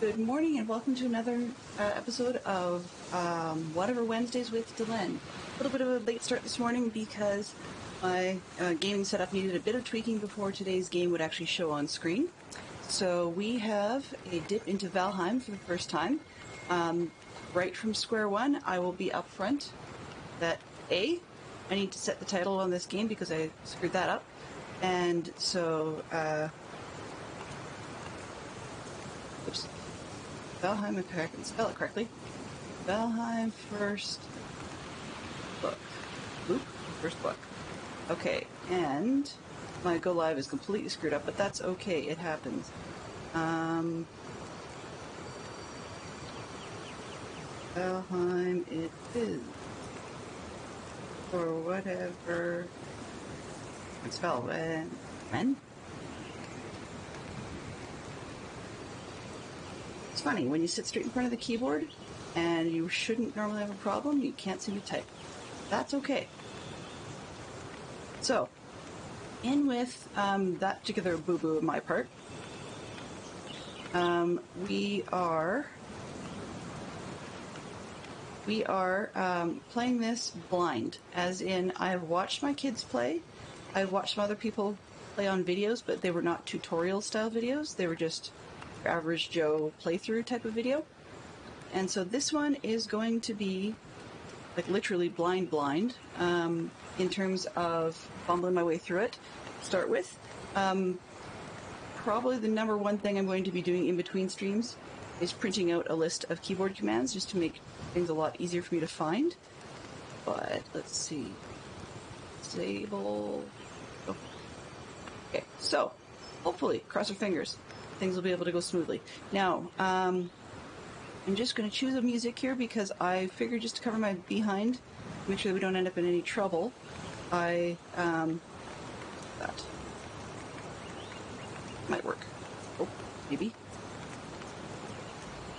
Good morning and welcome to another episode of Whatever Wednesdays with Delenn. A little bit of a late start this morning because my gaming setup needed a bit of tweaking before today's game would actually show on screen. So we have a dip into Valheim for the first time. Right from square one, I will be up front that I need to set the title on this game because I screwed that up. And so, oops. Valheim, if I can spell it correctly. Valheim first book. Oop, first book. Okay, and my go live is completely screwed up, but that's okay, it happens. Valheim it is. Or whatever. I can spell when? It's funny, when you sit straight in front of the keyboard, and you shouldn't normally have a problem, you can't seem to type. That's okay. So, in with that particular boo-boo on my part, we are playing this blind, as in I've watched my kids play, I've watched some other people play on videos, but they were not tutorial-style videos, they were just average Joe playthrough type of video. And so this one is going to be like literally blind in terms of fumbling my way through it to start with. Probably the number one thing I'm going to be doing in between streams is printing out a list of keyboard commands just to make things a lot easier for me to find. But let's see. Disable. Oh. Okay, so hopefully, cross our fingers, things will be able to go smoothly. Now, I'm just going to choose a music here because I figured just to cover my behind, make sure that we don't end up in any trouble, that might work. Oh, maybe.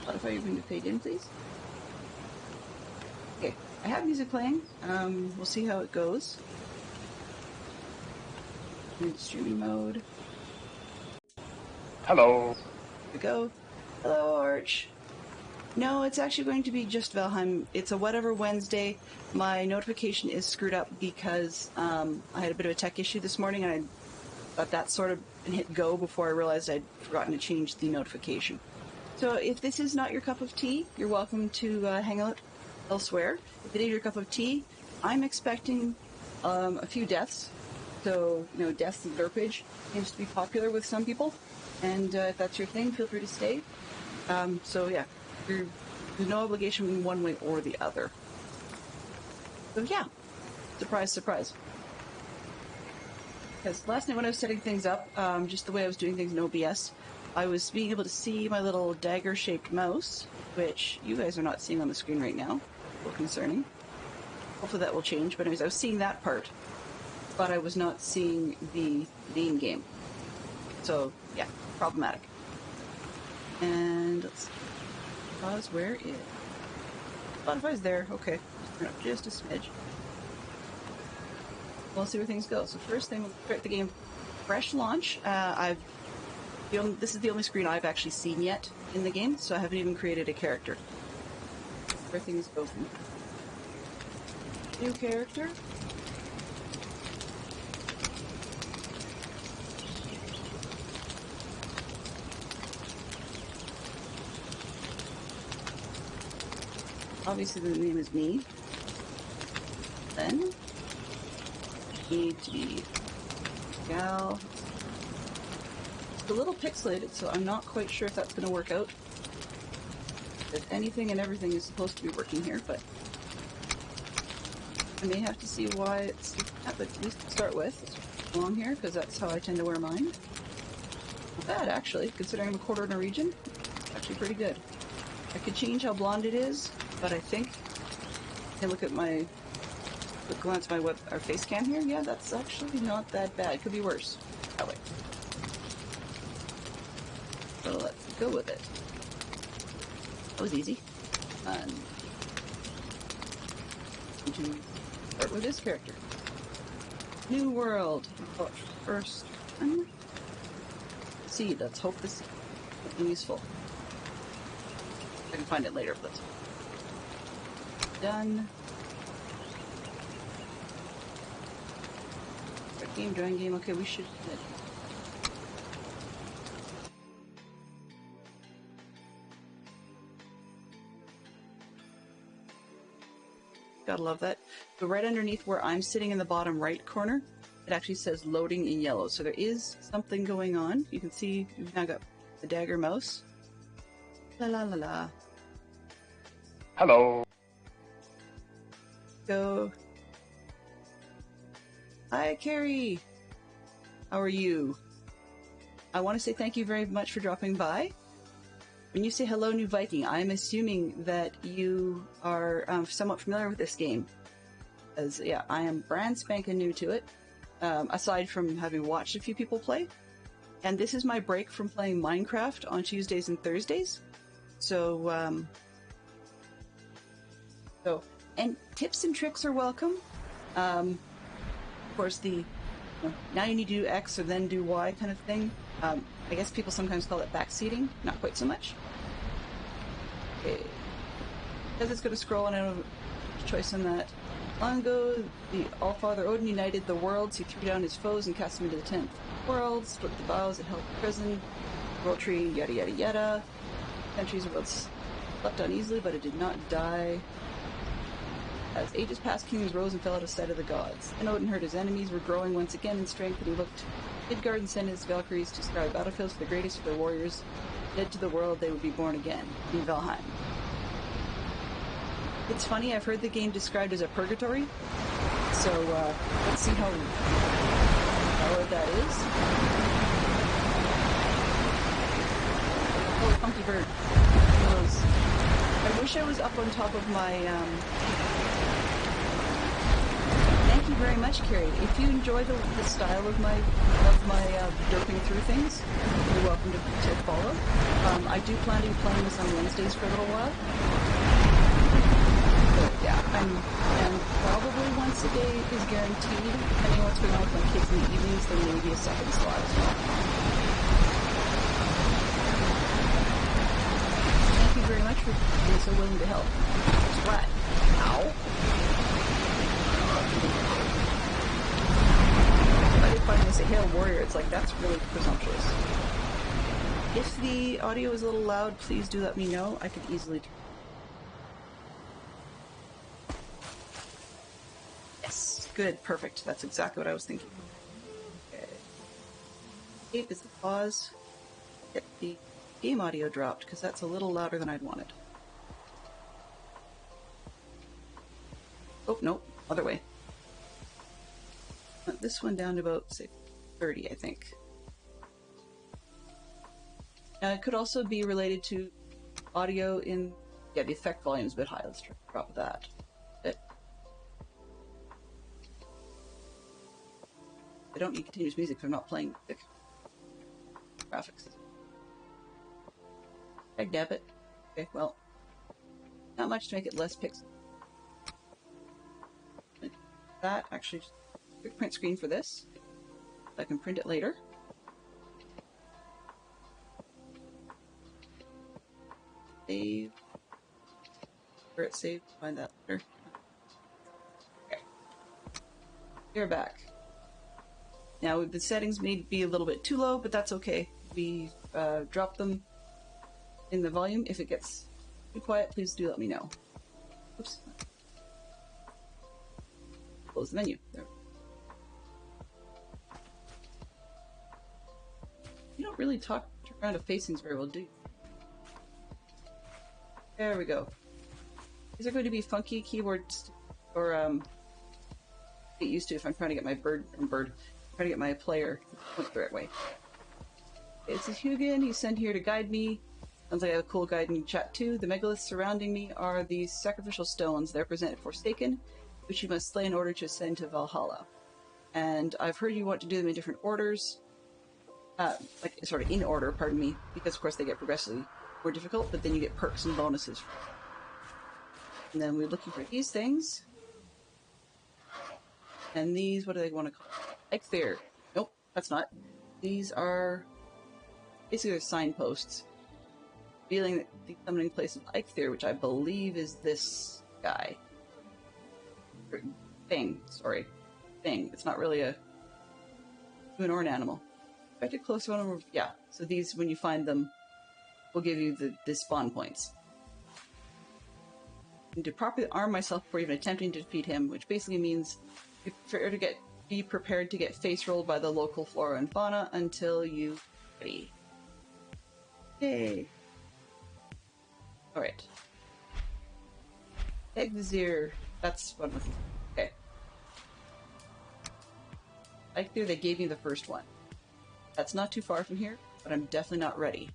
What if I even fade in, please? Okay, I have music playing. We'll see how it goes. In streaming mode. Hello. Here we go. Hello, Arch. No, it's actually going to be just Valheim. It's a Whatever Wednesday. My notification is screwed up because I had a bit of a tech issue this morning, and I got that sort of and hit go before I realized I'd forgotten to change the notification. So if this is not your cup of tea, you're welcome to hang out elsewhere. If it is your cup of tea, I'm expecting a few deaths. So, you know, deaths and derpage seems to be popular with some people. And if that's your thing, feel free to stay. So yeah, there's no obligation one way or the other. So yeah, surprise, surprise. Because last night when I was setting things up, just the way I was doing things in OBS, I was being able to see my little dagger-shaped mouse, which you guys are not seeing on the screen right now. A little concerning. Hopefully that will change. But anyways, I was seeing that part, but I was not seeing the main game. So yeah, problematic. And let's see. Pause, where is Spotify's there, okay. Turn up just a smidge. We'll see where things go. So first thing, we'll start the game fresh launch. This is the only screen I've actually seen yet in the game, so I haven't even created a character. Where things go from new character. Obviously the name is me. Then need to be gal. It's a little pixelated, so I'm not quite sure if that's going to work out. If anything and everything is supposed to be working here, but I may have to see why it's not, but at least to start with, it's long here, because that's how I tend to wear mine. Not bad, actually, considering I'm a quarter Norwegian. It's actually pretty good. I could change how blonde it is, but I think I can look at my glance at my our face cam here. Yeah, that's actually not that bad. Could be worse. That way. So let's go with it. That was easy. And to start with this character. New world. Oh, first one. Seed. Let's hope this is useful. I can find it later, but done. Game, join game. Okay, we should. Gotta love that. So right underneath where I'm sitting in the bottom right corner, it actually says loading in yellow. So there is something going on. You can see we've now got the dagger mouse. La la la la. Hello. Go. Hi, Carrie. How are you? I want to say thank you very much for dropping by. When you say hello, New Viking, I'm assuming that you are somewhat familiar with this game. As yeah, I am brand spanking new to it, aside from having watched a few people play. And this is my break from playing Minecraft on Tuesdays and Thursdays. So, and tips and tricks are welcome. Of course, now you need to do X or then do Y kind of thing. I guess people sometimes call it backseating, not quite so much. Okay. Because it's going to scroll and I don't have a choice on that. Long ago, the Allfather Odin united the worlds. He threw down his foes and cast them into the 10th world, split the vows that held the prison, world tree, yada yada yada. Centuries of worlds slept uneasily, but it did not die. As ages passed, kingdoms rose and fell out of sight of the gods. And Odin heard his enemies were growing once again in strength, and he looked to Midgard and sent his Valkyries to scour battlefields for the greatest of their warriors. Dead to the world, they would be born again in Valheim. It's funny, I've heard the game described as a purgatory, so let's see how valid that is. Oh, funky bird. I wish I was up on top of my Thank you very much, Carrie. If you enjoy the style of my derping through things, you're welcome to follow. I do plan to be playing this on Wednesdays for a little while. But yeah, and probably once a day is guaranteed. Depending on what's going on with my kids in the evenings, there may be a second slot as well. Thank you very much for being so willing to help. Splat. Ow. If I'm going to say hail warrior, it's like, that's really presumptuous. If the audio is a little loud, please do let me know. I could easily turn. Yes, good, perfect. That's exactly what I was thinking. Okay. Escape is the pause. Get the game audio dropped, because that's a little louder than I'd wanted. Oh, nope, other way. This one down to about, say, 30, I think. It could also be related to audio in... Yeah, the effect volume is a bit high. Let's try to drop that. I don't need continuous music if I'm not playing music. Graphics. I dab it. Okay, well, not much to make it less pixel. That actually... Quick print screen for this. I can print it later. Save. Where it's saved, find that later. Okay. We're back. Now the settings may be a little bit too low, but that's okay. We drop them in the volume. If it gets too quiet, please do let me know. Oops. Close the menu. There. You don't really turn around to facings very well, do you? There we go. These are going to be funky keyboards, or get used to if I'm trying to get my trying to get my player to point the right way. This is Hugin. He's sent here to guide me. Sounds like I have a cool guide in chat too. The megaliths surrounding me are these sacrificial stones. They represent Forsaken, which you must slay in order to ascend to Valhalla. And I've heard you want to do them in different orders. Like, sort of in order, pardon me, because of course they get progressively more difficult, but then you get perks and bonuses. And then we're looking for these things. And these, what do they want to call it? Like fair. Nope, that's not. These are basically they're signposts. feeling that the summoning place of Eikthyr, which I believe is this guy. Thing, sorry. Thing. It's not really a human or an animal. If I get close to one, yeah. So these, when you find them, will give you the spawn points. And to properly arm myself before even attempting to defeat him, which basically means be prepared to get face rolled by the local flora and fauna until you ready. Yay! Alright. Egg-Vizier. That's what was. Okay. Eikthyr, they gave me the first one. That's not too far from here, but I'm definitely not ready.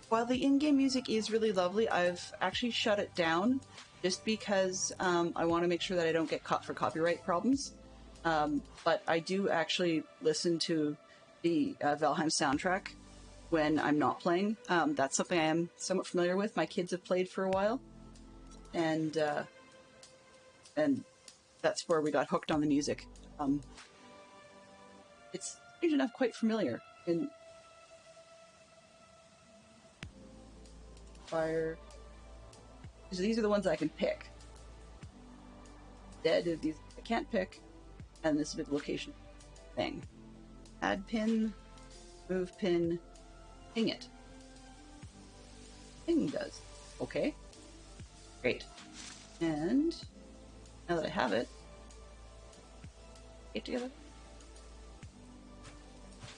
While the in-game music is really lovely, I've actually shut it down just because I want to make sure that I don't get caught for copyright problems. But I do actually listen to the Valheim soundtrack when I'm not playing. That's something I am somewhat familiar with. My kids have played for a while, and that's where we got hooked on the music. It's strange enough quite familiar. In fire, so these are the ones I can pick. Dead of these I can't pick, and this is a location thing. Add pin, move pin, ping it. Ping does. Okay. Great. And now that I have it, get together.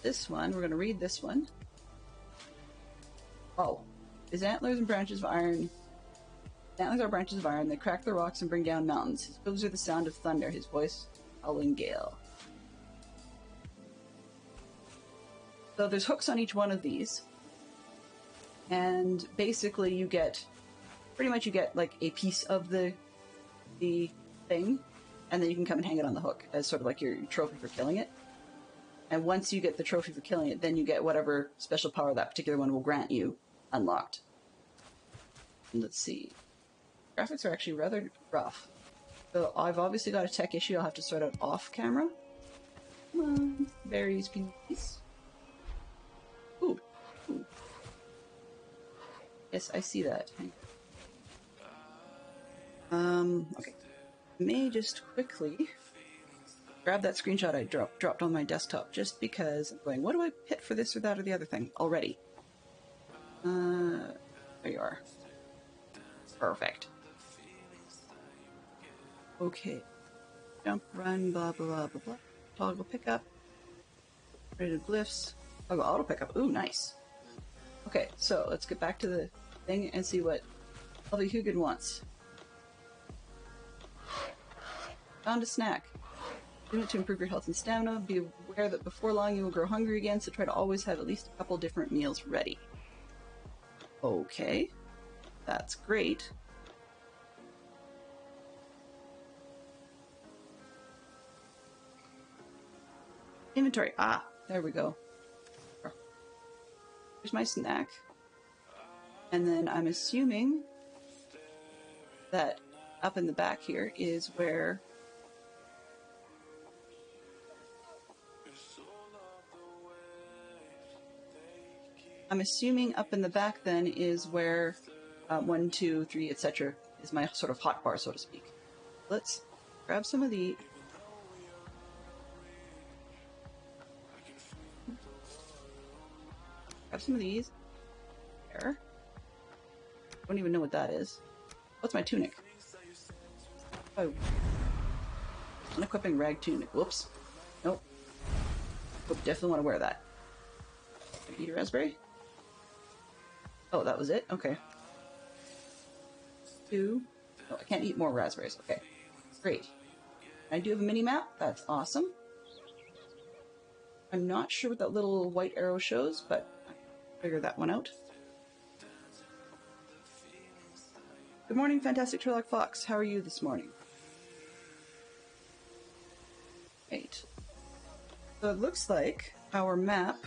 This one, we're going to read this one. Oh. His antlers and branches of iron. His antlers are branches of iron. They crack the rocks and bring down mountains. His hooves are the sound of thunder. His voice, howling gale. So there's hooks on each one of these. And basically you get, pretty much you get like a piece of the thing. And then you can come and hang it on the hook as sort of like your trophy for killing it. And once you get the trophy for killing it, then you get whatever special power that particular one will grant you unlocked. And let's see. Graphics are actually rather rough. So I've obviously got a tech issue I'll have to sort out off camera. Come on. Berries, please. Ooh. Ooh. Yes, I see that. Okay. May just quickly grab that screenshot I dropped on my desktop just because I'm going, what do I hit for this or that or the other thing already? There you are. Perfect. Okay. Jump, run, blah, blah, blah, blah, blah. Toggle pickup. Rated glyphs. Toggle auto pickup. Ooh, nice. Okay, so let's get back to the thing and see what Elvie Hugin wants. Found a snack. Do it to improve your health and stamina. Be aware that before long you will grow hungry again, so try to always have at least a couple different meals ready. Okay, that's great. Inventory. Ah, there we go. Here's my snack. And then I'm assuming that up in the back here is where then is where 1, 2, 3, etc. is my sort of hot bar, so to speak. Let's grab some of the. Grab some of these. There. Don't even know what that is. What's my tunic? Oh. Unequipping rag tunic. Whoops. Nope. Oh, definitely want to wear that. Can I eat a raspberry? Oh, that was it? Okay. 2. Oh, I can't eat more raspberries. Okay. Great. I do have a mini map. That's awesome. I'm not sure what that little white arrow shows, but I'll figure that one out. Good morning, Fantastic Sherlock Fox. How are you this morning? Great. So it looks like our map...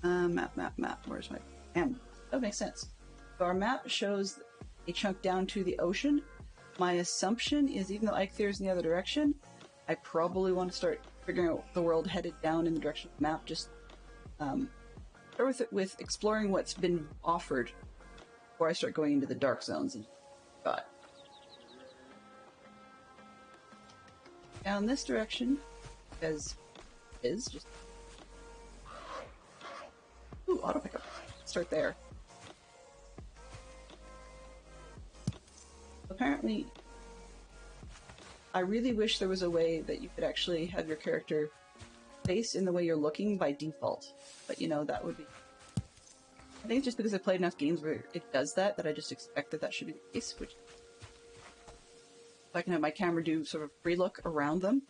map. Where's my... M. That makes sense. So our map shows a chunk down to the ocean. My assumption is, even though Eikthyr is in the other direction, I probably want to start figuring out the world headed down in the direction of the map, just start with exploring what's been offered before I start going into the dark zones and got down this direction because it is just auto pickup. Start there. Apparently, I really wish there was a way that you could actually have your character face in the way you're looking by default. But you know, that would be... I think it's just because I played enough games where it does that, that I just expect that that should be the case, which... If I can have my camera do sort of free look around them.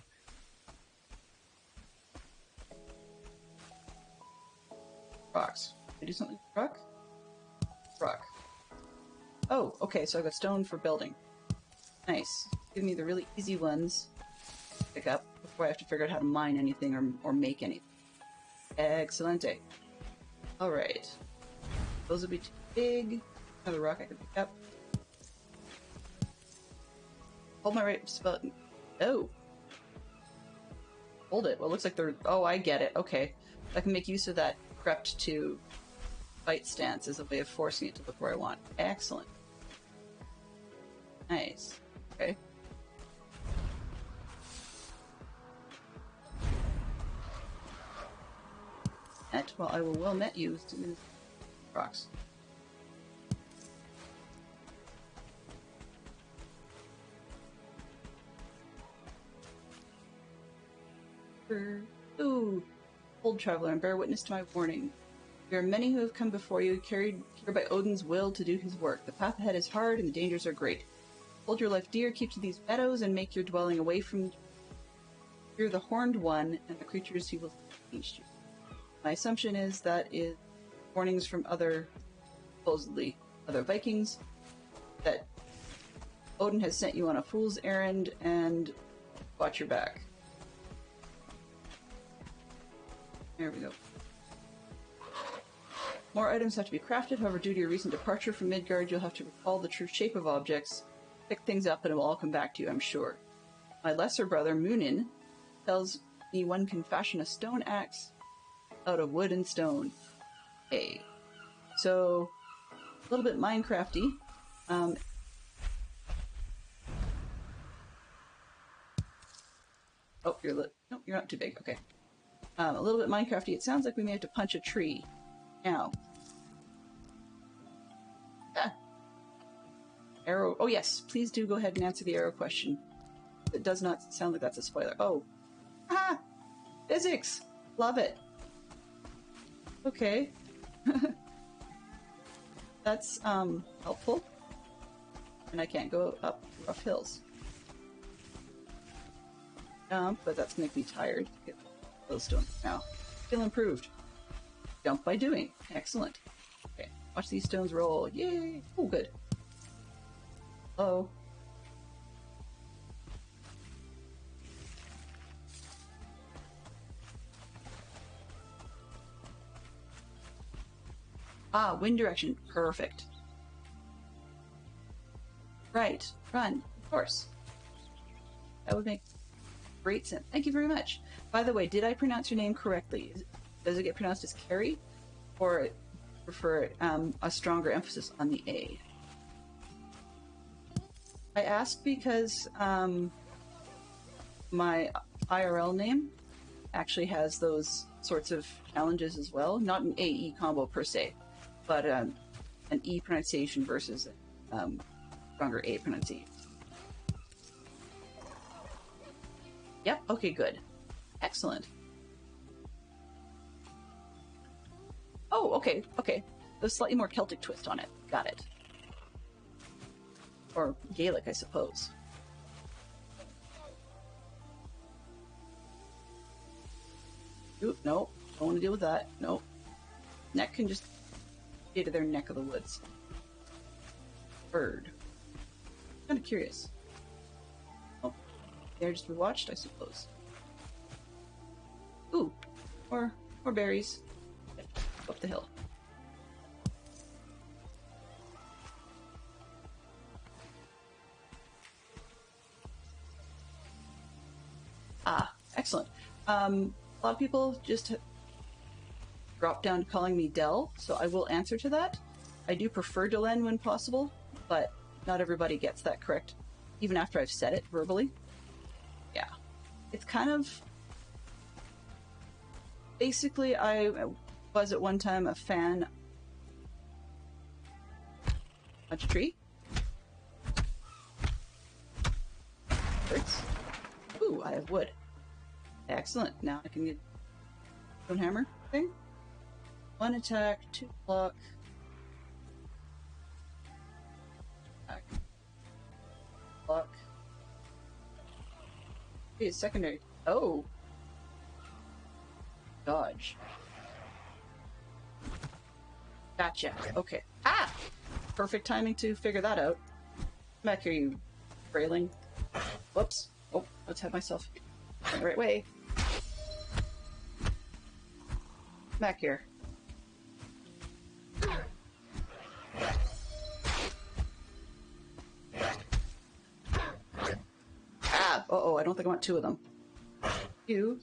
Rocks. Can I do something with rock? Rock. Oh, okay, so I've got stone for building. Nice. Give me the really easy ones to pick up before I have to figure out how to mine anything or make anything. Excellente. Alright. Those would be too big. Another rock I can pick up. Hold my right spot. Oh. Hold it. Well, it looks like they're... Oh, I get it. Okay. I can make use of that crept to fight stance as a way of forcing it to look where I want. Excellent. Nice. Okay. Net. Well, I will well net you as soon as rocks. Ooh, old traveler, and bear witness to my warning. There are many who have come before you, carried here by Odin's will to do his work. The path ahead is hard, and the dangers are great. Hold your life dear, keep to these meadows, and make your dwelling away from fear the Horned One and the creatures he will against you. My assumption is that is warnings from supposedly other Vikings, that Odin has sent you on a fool's errand, and watch your back. There we go. More items have to be crafted, however, due to your recent departure from Midgard, you'll have to recall the true shape of objects, pick things up, and it will all come back to you, I'm sure. My lesser brother, Munin, tells me one can fashion a stone axe out of wood and stone. Hey. So, a little bit Minecrafty. Oh, no, you're not too big. Okay. A little bit Minecrafty. It sounds like we may have to punch a tree. Now. Ah. Arrow. Oh, yes. Please do go ahead and answer the arrow question. It does not sound like that's a spoiler. Oh. Ah! Physics! Love it. Okay. That's, helpful. And I can't go up rough hills. But that's gonna make me tired. Get those stones now. Feel improved. Jump by doing. Excellent. Okay. Watch these stones roll. Yay! Oh, good. Hello. Ah, wind direction. Perfect. Right. Run. Of course. That would make great sense. Thank you very much. By the way, did I pronounce your name correctly? Does it get pronounced as Carrie? Or prefer a stronger emphasis on the A? I ask because my IRL name actually has those sorts of challenges as well. Not an AE combo per se, but an E pronunciation versus stronger A pronunciation. Yep, okay, good. Excellent. Oh, okay, okay. There's a slightly more Celtic twist on it. Got it. Or Gaelic, I suppose. Oop, no, don't want to deal with that. No. Neck can just get to their neck of the woods. Bird. Kind of curious. Oh, they're just to be watched, I suppose. Ooh, more berries. Up the hill. Ah, excellent. A lot of people just dropped down to calling me Del, so I will answer to that. I do prefer Delen when possible, but not everybody gets that correct, even after I've said it verbally. Yeah. It's kind of... Basically, I was at one time a fan... Punch a tree. Hurts. Ooh, I have wood. Excellent. Now I can get stone hammer thing. 1 attack, 2 block. Attack. Block. Okay, secondary. Oh. Dodge. Gotcha. Okay. Ah! Perfect timing to figure that out. Come back here, you railing. Whoops. Oh, let's have myself going the right way. Back here. Ah! Uh-oh, I don't think I want 2 of them. 2.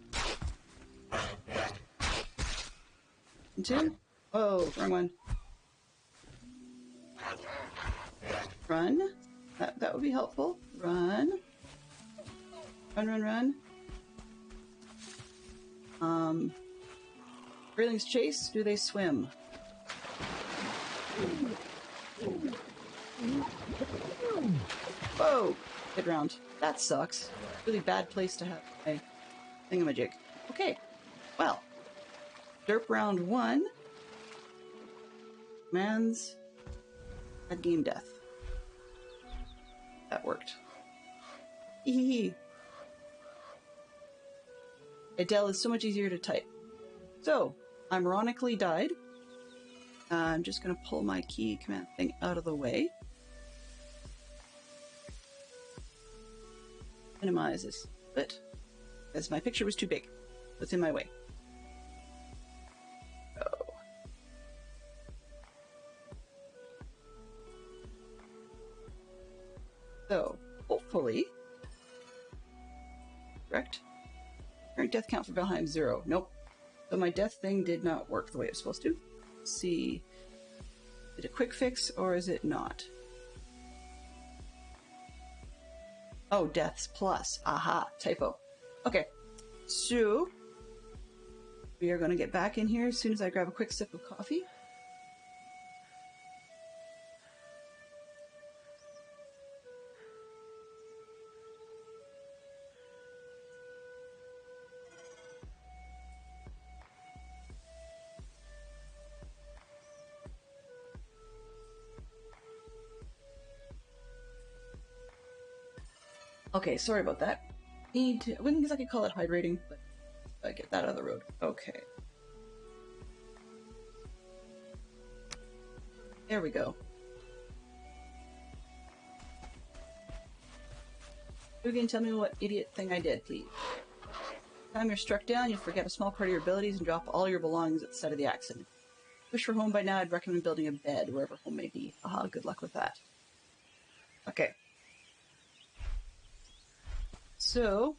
And 2. Oh, wrong one. Run. That would be helpful. Run. Run, run, run. Railings chase. Do they swim? Whoa! Get round. That sucks. Really bad place to have a thingamajig. Okay. Well. Derp round 1. Man's bad game death. That worked. Hee. Adele is so much easier to type. So, I'm ironically died. I'm just going to pull my key command thing out of the way. Minimize this bit, because my picture was too big. It's in my way. Oh. So, hopefully... Correct? Current death count for Valheim 0. Nope. So my death thing did not work the way it was supposed to. Let's see. Is it a quick fix or is it not? Oh, deaths plus. Aha, typo. Okay, so we are going to get back in here as soon as I grab a quick sip of coffee. Okay, sorry about that. I wouldn't exactly call it hydrating, but I get that out of the road. Okay. There we go. You can tell me what idiot thing I did, please. Time you're struck down, you forget a small part of your abilities and drop all your belongings at the site of the accident. Wish for home by now, I'd recommend building a bed, wherever home may be. Aha, good luck with that. Okay. So...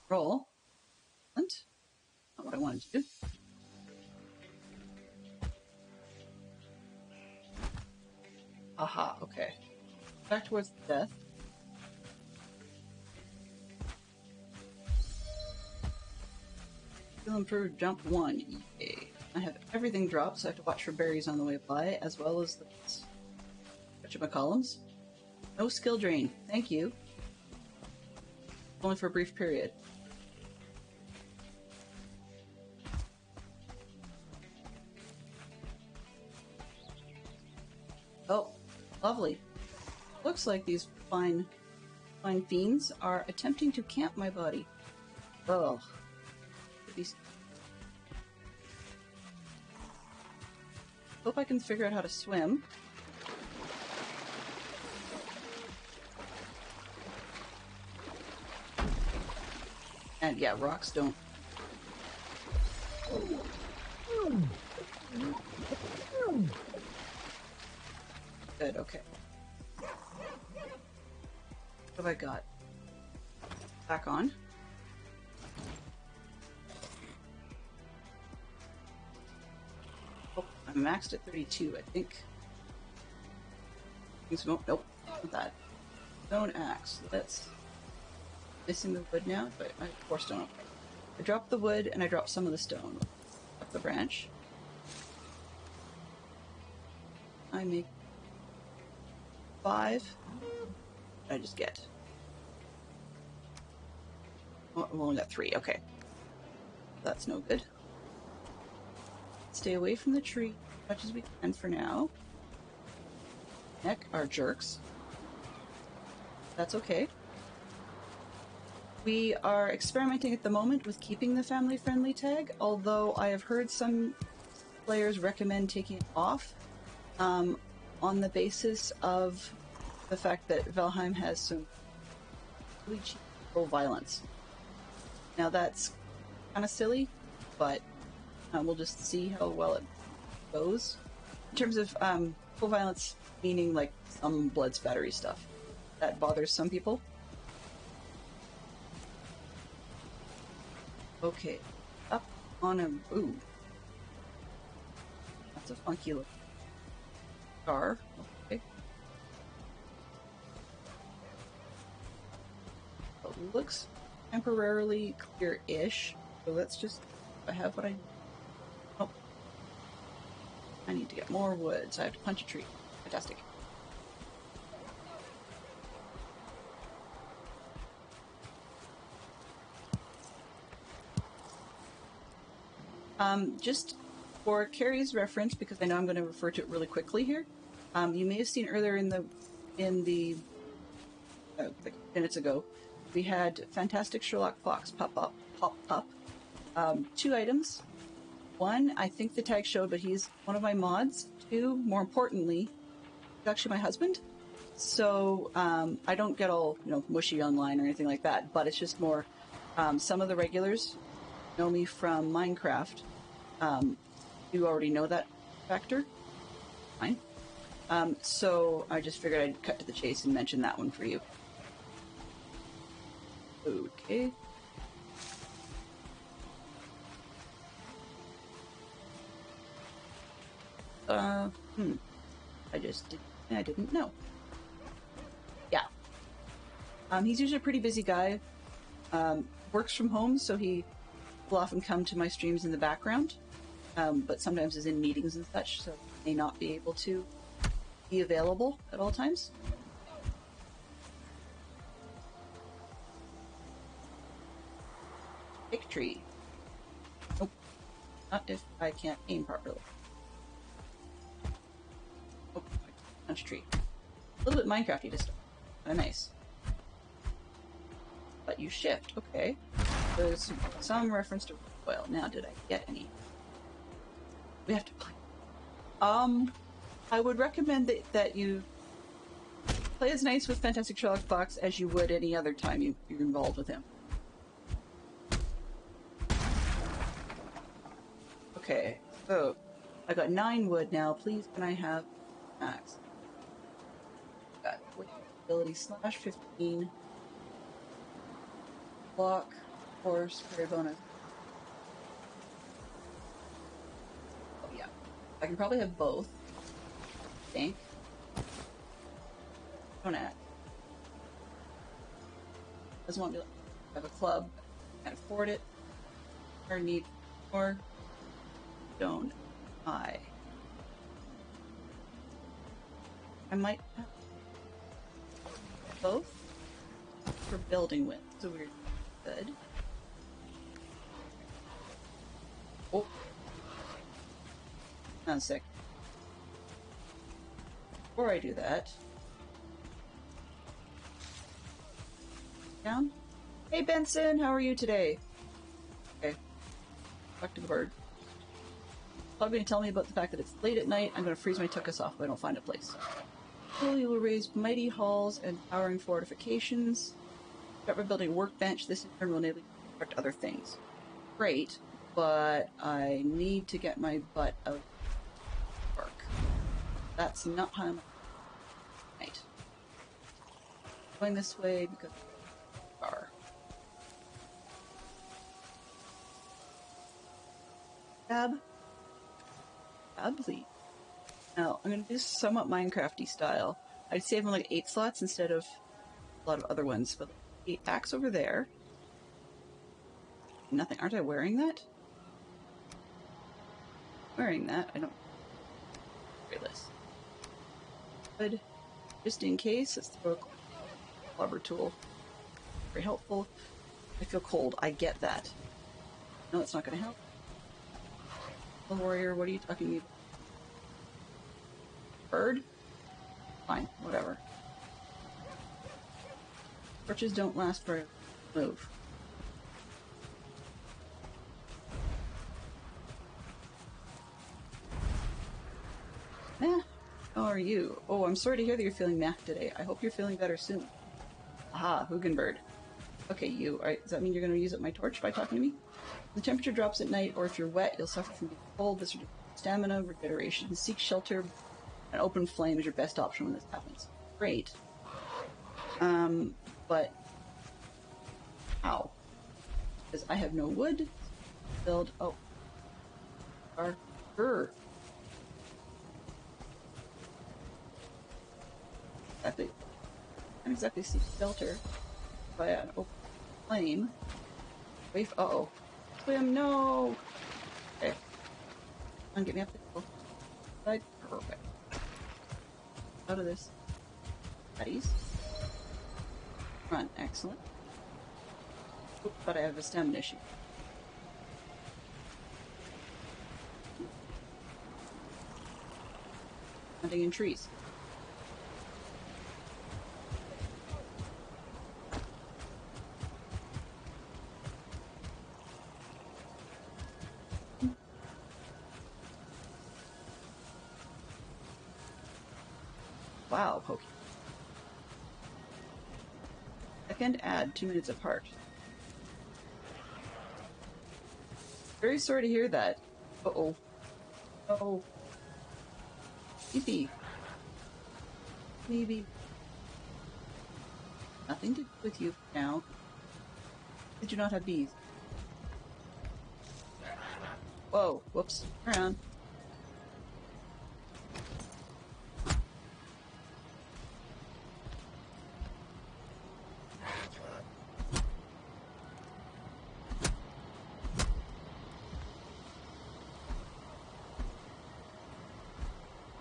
roll. And not what I wanted to do. Aha, okay. Back towards the death. Skill improved, jump 1. Yay. I have everything dropped, so I have to watch for berries on the way by, as well as the whatchamacallums. No skill drain. Thank you. Only for a brief period. Oh, lovely. Looks like these fine fiends are attempting to camp my body. Ugh. Hope I can figure out how to swim. And yeah, rocks don't. Good, okay. What have I got? Back on. I'm maxed at 32, I think. Nope, not that. Stone axe. Let's... Missing the wood now, but I have 4 stone. Okay. I dropped the wood and I dropped some of the stone. Up the branch. I make 5. What did I just get? Oh, I've only got 3. Okay. That's no good. Stay away from the tree as much as we can for now. Heck, our jerks. That's okay. We are experimenting at the moment with keeping the family-friendly tag, although I have heard some players recommend taking it off on the basis of the fact that Valheim has some really cheap violence. Now that's kind of silly, but we'll just see how well it goes. In terms of full violence, meaning like some blood spattery stuff. That bothers some people. Okay, up on a... Ooh. That's a funky look. Star. Okay. It looks temporarily clear-ish, so let's just... I have what I... Oh. I need to get more wood, so I have to punch a tree. Fantastic. Just for Carrie's reference, because I know I'm going to refer to it really quickly here, you may have seen earlier in the like minutes ago, we had fantastic Sherlock Fox pop up. 2 items. 1, I think the tag showed, but he's one of my mods. 2, more importantly, he's actually my husband. So I don't get all mushy online or anything like that, but it's just more some of the regulars know me from Minecraft. You already know that factor. Fine. So I just figured I'd cut to the chase and mention that one for you. Okay. I didn't know. Yeah. He's usually a pretty busy guy. Works from home, so he will often come to my streams in the background. But sometimes is in meetings and such, so may not be able to be available at all times. Big tree. Nope. Not if I can't aim properly. Oh, punch tree. A little bit Minecrafty to start. Kind of nice. But you shift, okay. There's some reference to oil. Now, did I get any? We have to play. I would recommend that you play as nice with Fantastic Sherlock Fox as you would any other time you're involved with him. Okay, so I got 9 wood now. Please, can I have max? Got ability /15. Block, force, parry bonus. Oh yeah, I can probably have both. I think. Don't add. Doesn't want me to have a club. Can't afford it. Or need more. Don't I? I might have both for building with. So we're good. Oh, not sick. Before I do that, down. Hey Benson, how are you today? Okay, back to the bird. Probably going to tell me about the fact that it's late at night. I'm going to freeze my tuchus off if I don't find a place. Slowly will raise mighty halls and towering fortifications. Start by building a workbench. This in turn will enable you to construct other things. Great, but I need to get my butt out of work. That's not how I'm... Right. Going this way because... Bar. Tab. Badly. Now, I'm going to do this somewhat Minecrafty style. I'd save them like 8 slots instead of a lot of other ones, but 8 axe over there. Nothing. Aren't I wearing that? Wearing that. I don't. Regardless. Good. Just in case, let's throw a clever tool. Very helpful. I feel cold. I get that. No, it's not going to help. The warrior, what are you talking about? Bird? Fine, whatever. Torches don't last very long. Move. Meh. How are you? Oh, I'm sorry to hear that you're feeling meh today. I hope you're feeling better soon. Aha, Hugenbird. Okay, you. Alright, does that mean you're going to use up my torch by talking to me? The temperature drops at night, or if you're wet, you'll suffer from being cold. This reduces stamina, regeneration. Seek shelter. An open flame is your best option when this happens. Great. But how? Because I have no wood. Build. Oh. Darker. Exactly. I can't exactly see shelter by an open flame. Wait. Uh oh. Swim. No. Okay. Come on, get me up the hill. Side. Perfect. Out of this. Buddies. Run. Excellent. Oops, but I have a stamina issue. Hunting in trees. Wow, Pokey. Second add 2 minutes apart. Very sorry to hear that. Uh-oh. Oh. Maybe. Maybe. Nothing to do with you now. Did you not have bees? Whoa. Whoops. Around.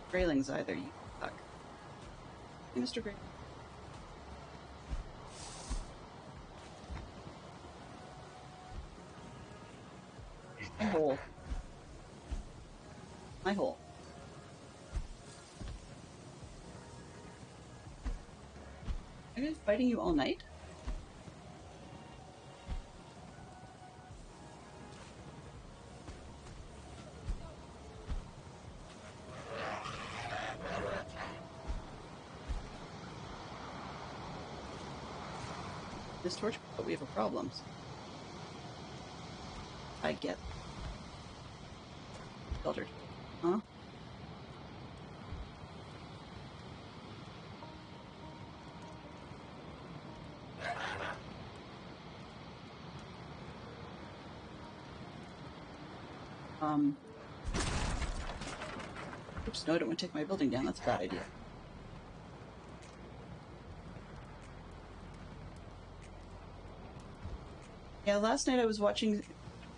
Graylings either, you fuck. Hey, Mr. Grayling. My hole. My hole. Are you guys fighting you all night? This torch, but we have a problem. I get filtered. Huh? Oops, no, I don't want to take my building down. That's a bad idea. Yeah, last night I was watching,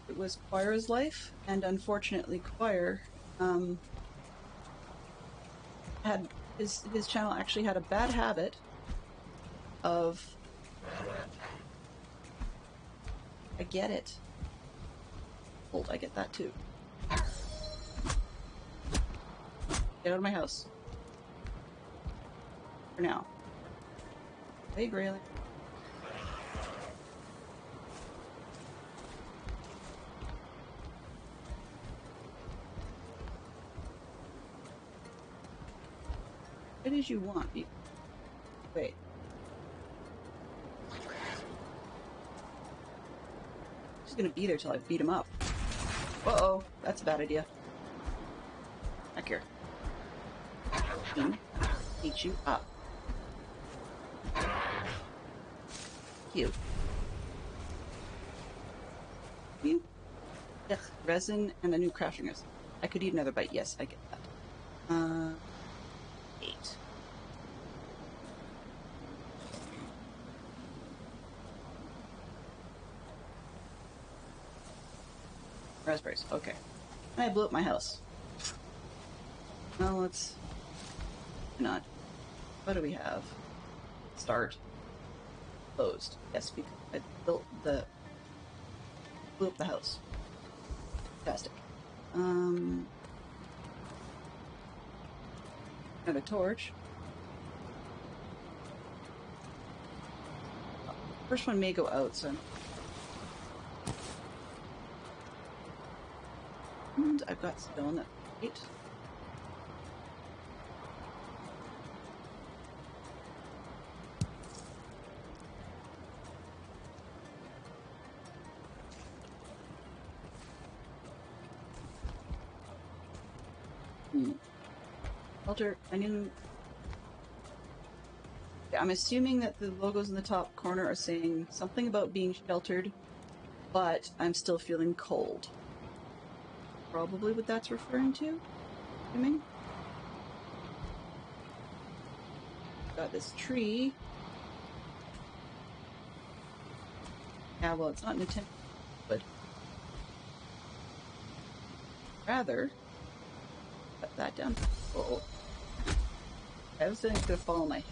it was Choir's life, and unfortunately Choir, had, his channel actually had a bad habit of, I get it. Hold, I get that too. Get out of my house. For now. Hey, Grayling. What did you want? Wait. He's gonna be there till I beat him up. Uh-oh, that's a bad idea. Back here. Eat you up. You. You. Ugh, resin and a new crafting resin. I could eat another bite. Yes, I get that. 8. Raspberries. Okay. And I blew up my house. Well, let's not. What do we have? Start. Closed. Yes, because I blew up the house. Fantastic. Have a torch. First one may go out, so. And I've got stone that right. Shelter. I'm assuming that the logos in the top corner are saying something about being sheltered, but I'm still feeling cold. Probably what that's referring to. Assuming. Got this tree. Yeah, well, it's not an attempt, but rather cut that down. Oh, I was thinking it's gonna fall on my head.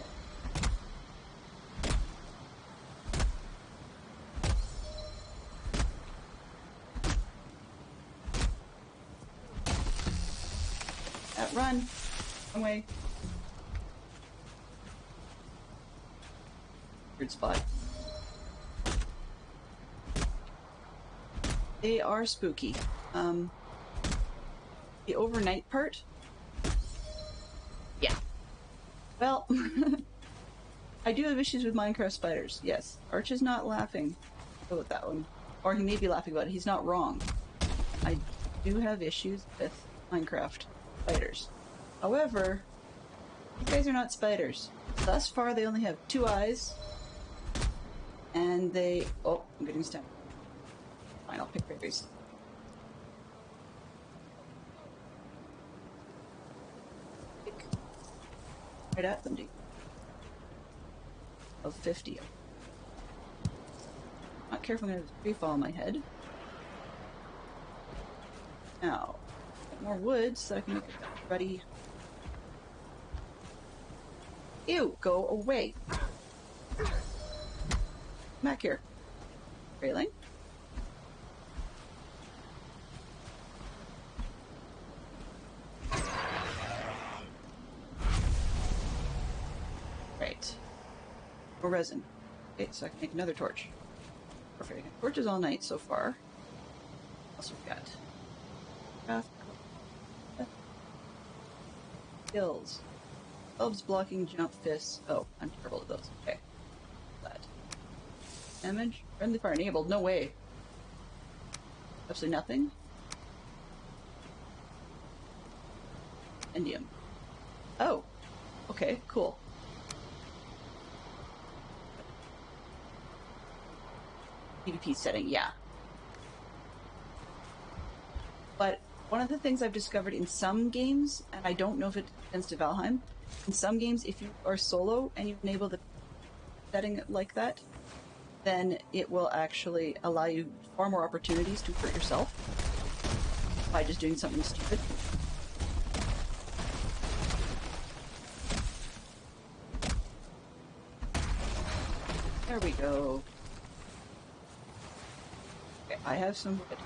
Run! Wrong way. Weird spot. They are spooky. The overnight part? Yeah. Well, I do have issues with Minecraft spiders. Yes. Arch is not laughing about that one. Or he may be laughing about it. He's not wrong. I do have issues with Minecraft spiders. However, these guys are not spiders. Thus far, they only have 2 eyes. And they... Oh, I'm getting stuck. Fine, I'll pick berries. Pick right at them, dude. Of 50. Not careful, I'm gonna have a tree fall on my head. Now, get more wood so I can make it ready. Ew, go away. Come back here. Railing. Right. More resin. Okay, so I can make another torch. Perfect. Torches all night so far. What else we got? Craft. Skills. Bulbs blocking jump fists. Oh, I'm terrible at those. Okay. That. Damage. Friendly fire enabled. No way. Absolutely nothing. Indium. Oh. Okay, cool. PvP setting, yeah. But one of the things I've discovered in some games, and I don't know if it extends to Valheim, in some games, if you are solo and you enable the setting like that, then it will actually allow you far more opportunities to hurt yourself by just doing something stupid. There we go. Okay, I have some wood.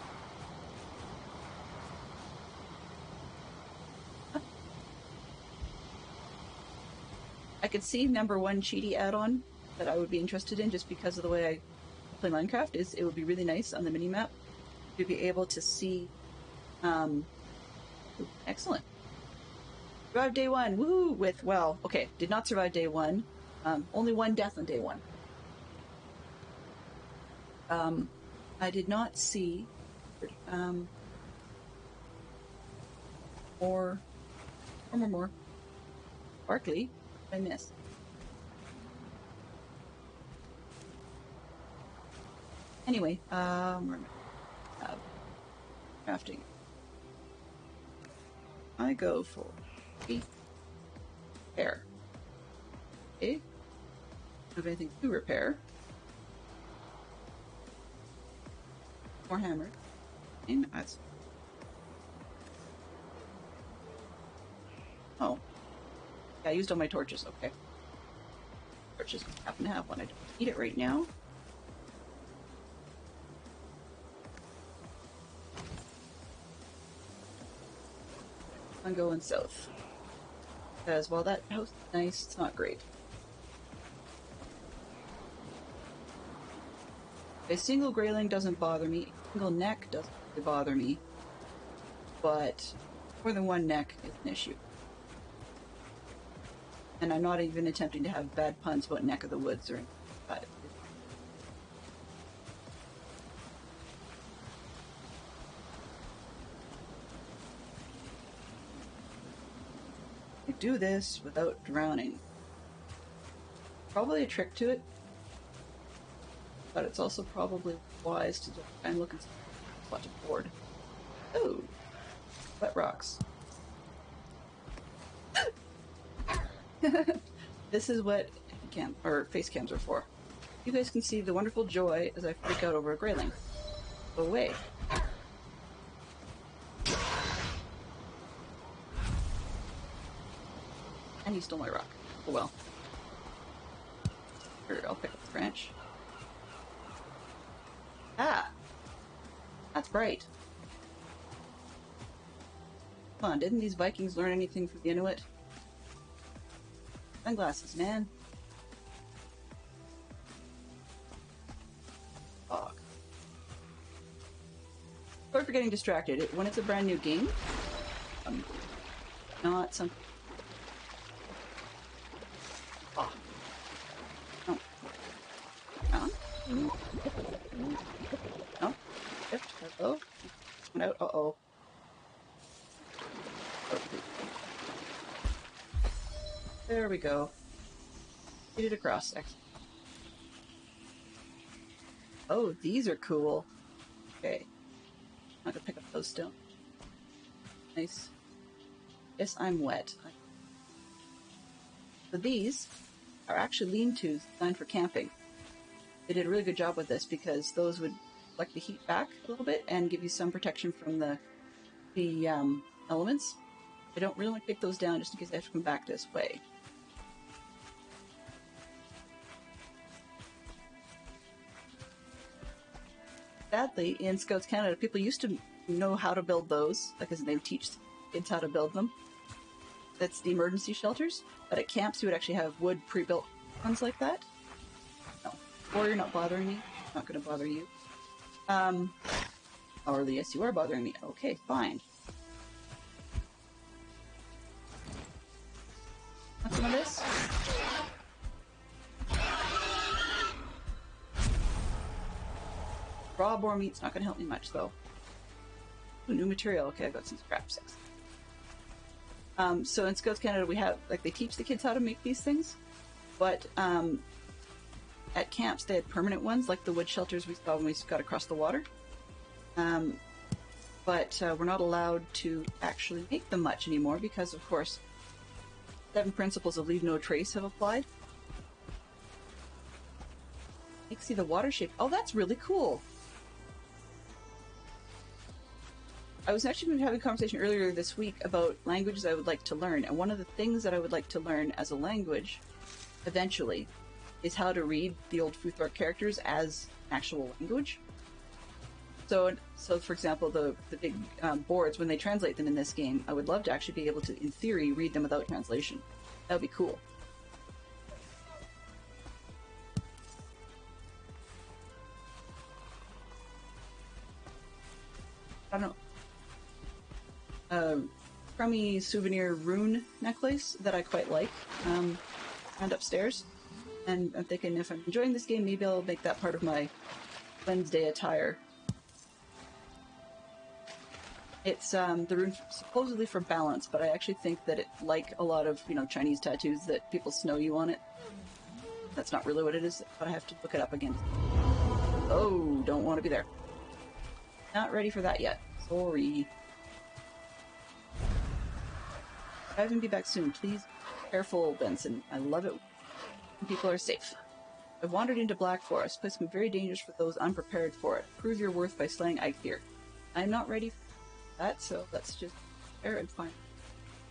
I could see #1 cheaty add-on that I would be interested in just because of the way I play Minecraft is it would be really nice on the minimap to be able to see excellent. Survived day 1, woohoo! With, well, okay, did not survive day 1. Only 1 death on day 1. I did not see more. Sparkly, I missed. Anyway, crafting. I go for repair. Okay. Don't have anything to repair. More hammer. And that's. Oh. Yeah, I used all my torches. Okay. Torches happen to have one. I don't need it right now. I'm going south. Because while that house is nice, it's not great. A single grayling doesn't bother me. A single neck doesn't really bother me. But more than one neck is an issue. And I'm not even attempting to have bad puns about neck of the woods or anything like that. I do this without drowning. Probably a trick to it. But it's also probably wise to just try and look and watch a board. Oh! Wet rocks. This is what face cams are for. You guys can see the wonderful joy as I freak out over a grayling. Go away. And he stole my rock. Oh well. Here, I'll pick up the branch. Ah! That's bright. Come on, didn't these Vikings learn anything from the Inuit? Sunglasses, man. Fuck. Sorry for getting distracted. When it's a brand new game, not something. Oh. No. No. No. Shift. Hello. Went out. Uh-oh. There we go. Get it across. Excellent. Oh, these are cool. Okay. I'm gonna pick up those stones. Nice. Yes, I'm wet. So these are actually lean-tos designed for camping. They did a really good job with this because those would collect the heat back a little bit and give you some protection from the elements. I don't really want to take those down just in case I have to come back this way. Sadly, in Scouts Canada, people used to know how to build those, because they would teach kids how to build them. That's the emergency shelters. But at camps, you would actually have wood pre-built ones like that. No. Or you're not bothering me. I'm not going to bother you. Or yes, you are bothering me. Okay, fine. Want some of this? Raw boar meat's not going to help me much, though. Ooh, new material. Okay, I've got some scrap 6. So in Scouts Canada, we have, like, they teach the kids how to make these things, but at camps, they had permanent ones, like the wood shelters we saw when we got across the water. But we're not allowed to actually make them much anymore because, of course, 7 principles of leave no trace have applied. You can see the water shape. Oh, that's really cool. I was actually having a conversation earlier this week about languages I would like to learn, and one of the things that I would like to learn as a language, eventually, is how to read the old Futhorc characters as actual language. So for example, the big boards, when they translate them in this game, I would love to actually be able to, in theory, read them without translation. That would be cool. I don't know. Crummy souvenir rune necklace that I quite like, and upstairs. And I'm thinking if I'm enjoying this game, maybe I'll make that part of my Wednesday attire. It's the rune supposedly for balance, but I actually think that it, like a lot of, Chinese tattoos, that people snow you on it. That's not really what it is, but I have to look it up again. Oh, don't want to be there. Not ready for that yet. Sorry. Drive and be back soon, please. Careful, Benson. I love it when people are safe. I've wandered into Black Forest, place can be very dangerous for those unprepared for it. Prove your worth by slaying Ike here. I'm not ready for that, so let's just prepare and find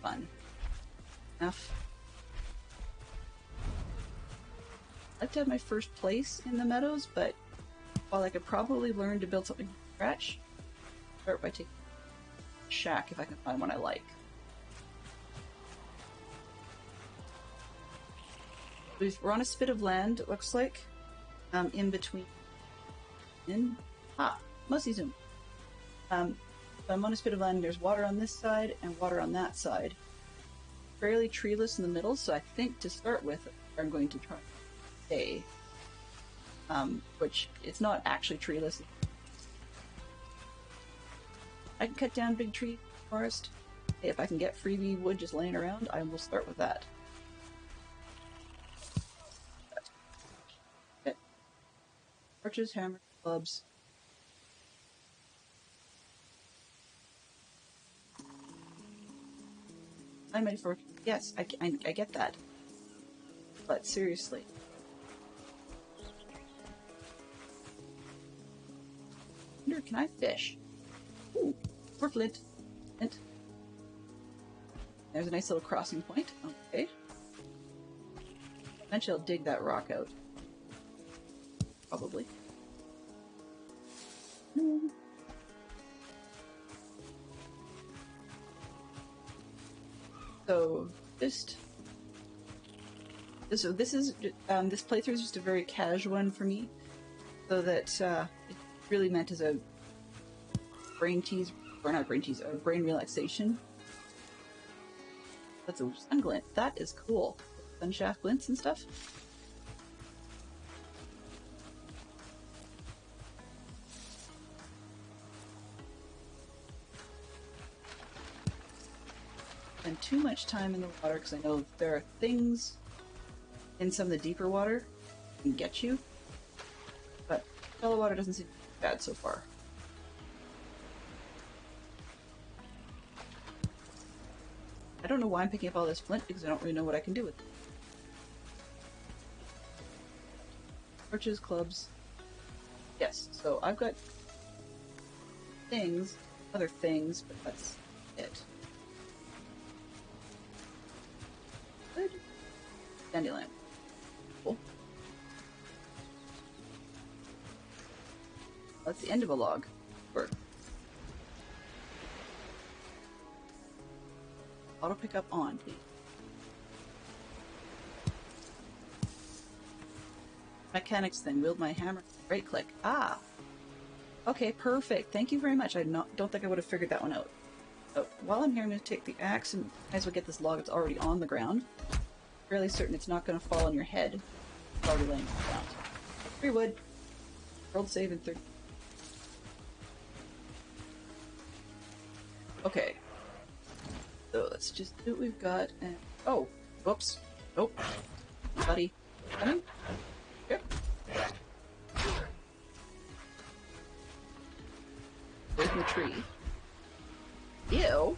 fun. Enough. I'd like to have my first place in the meadows, but while I could probably learn to build something from scratch, start by taking a shack if I can find one I like. We're on a spit of land, it looks like, in between. Musty zoom. So I'm on a spit of land, and there's water on this side and water on that side. Fairly treeless in the middle, so I think to start with, I'm going to try to stay. Which, it's not actually treeless. I can cut down big tree forest. If I can get freebie wood just laying around, I will start with that. Okay. Torches, hammers, clubs. I'm ready for... Yes, I get that. But seriously. Can I fish? Ooh, for flint. Flint. There's a nice little crossing point. Okay. Eventually I'll dig that rock out. Probably. So, this playthrough is just a very casual one for me, so that it's really meant as a brain tease, or not brain tease, a brain relaxation. That's a sun glint. That is cool. Sun shaft glints and stuff. Spend too much time in the water because I know there are things in some of the deeper water that can get you, but shallow water doesn't seem bad so far. I don't know why I'm picking up all this flint because I don't really know what I can do with it. Torches, clubs. Yes, so I've got things, other things, but that's it. Good. Dandelion. Cool. That's the end of a log. Work. Auto pickup on, please. Mechanics thing. Wield my hammer. Right click. Ah! Okay, perfect. Thank you very much. I don't think I would have figured that one out. So, while I'm here, I'm going to take the axe and might as well get this log that's already on the ground. Fairly certain it's not going to fall on your head. It's already laying on the ground. 3 wood. World save in 30. Okay. So let's just do what we've got and... Oh! Whoops. Nope. Buddy. Coming? Here. Away from the tree. Ew!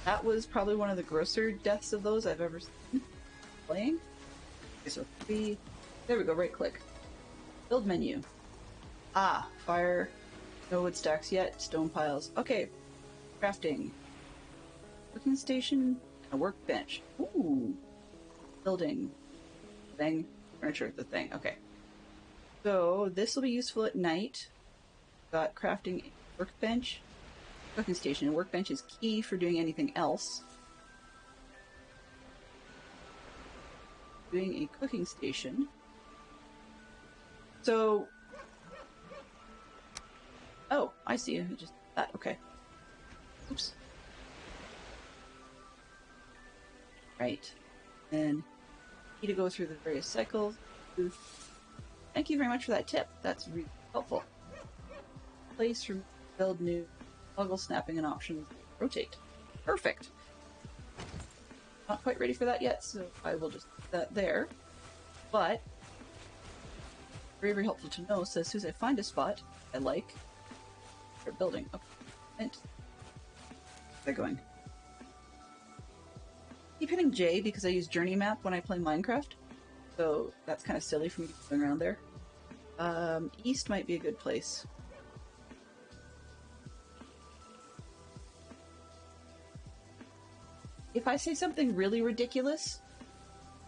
That was probably one of the grosser deaths of those I've ever seen playing. Okay, so 3... There we go, right click. Build menu. Ah, fire. No wood stacks yet. Stone piles. Okay. Crafting. Cooking station. A workbench. Ooh. Building. Thing. Furniture. The thing. Okay. So, this will be useful at night. Got crafting a workbench. Cooking station. A workbench is key for doing anything else. Doing a cooking station. So... Oh, I see. Just that. Okay. Oops. Right. And need to go through the various cycles. Thank you very much for that tip. That's really helpful. Place from build new toggle snapping and options. Rotate. Perfect. Not quite ready for that yet, so I will just put that there. But very, very helpful to know. So as soon as I find a spot I like, start building. Okay. And they're going. keep hitting J because I use Journey Map when I play Minecraft. So that's kind of silly for me going around there. East might be a good place. If I say something really ridiculous,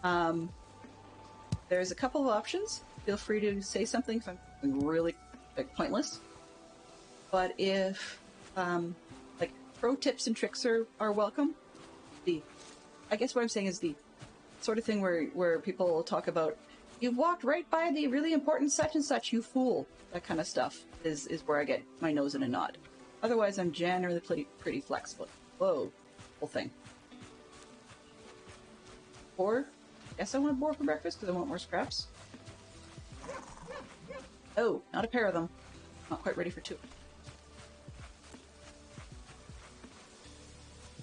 there's a couple of options. Feel free to say something if I'm really pointless. But if, like, pro tips and tricks are welcome. I guess what I'm saying is the sort of thing where people talk about, you walked right by the really important such and such, you fool. That kind of stuff is where I get my nose in a nod. Otherwise, I'm generally pretty flexible. Whoa, whole thing. Boar? Guess I want boar for breakfast because I want more scraps. Oh, not a pair of them. Not quite ready for two.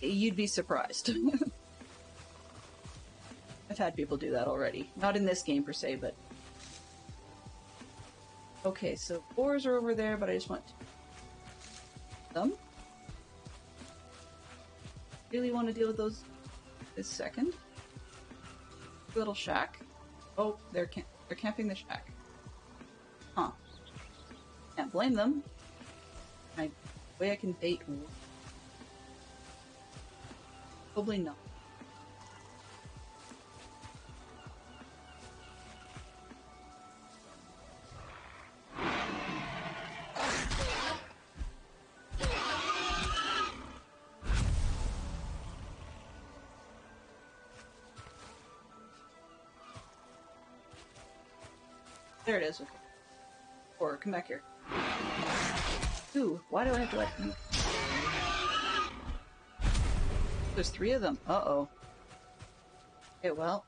You'd be surprised. I've had people do that already. Not in this game per se, but... Okay, so boars are over there, but I just want them. Really want to deal with those this second. Little shack. Oh, they're camping the shack. Huh. Can't blame them. Way I can bait. Probably not. There it is. Okay. Or come back here. Ooh, why do I have to let you? There's 3 of them. Uh-oh. Okay, well.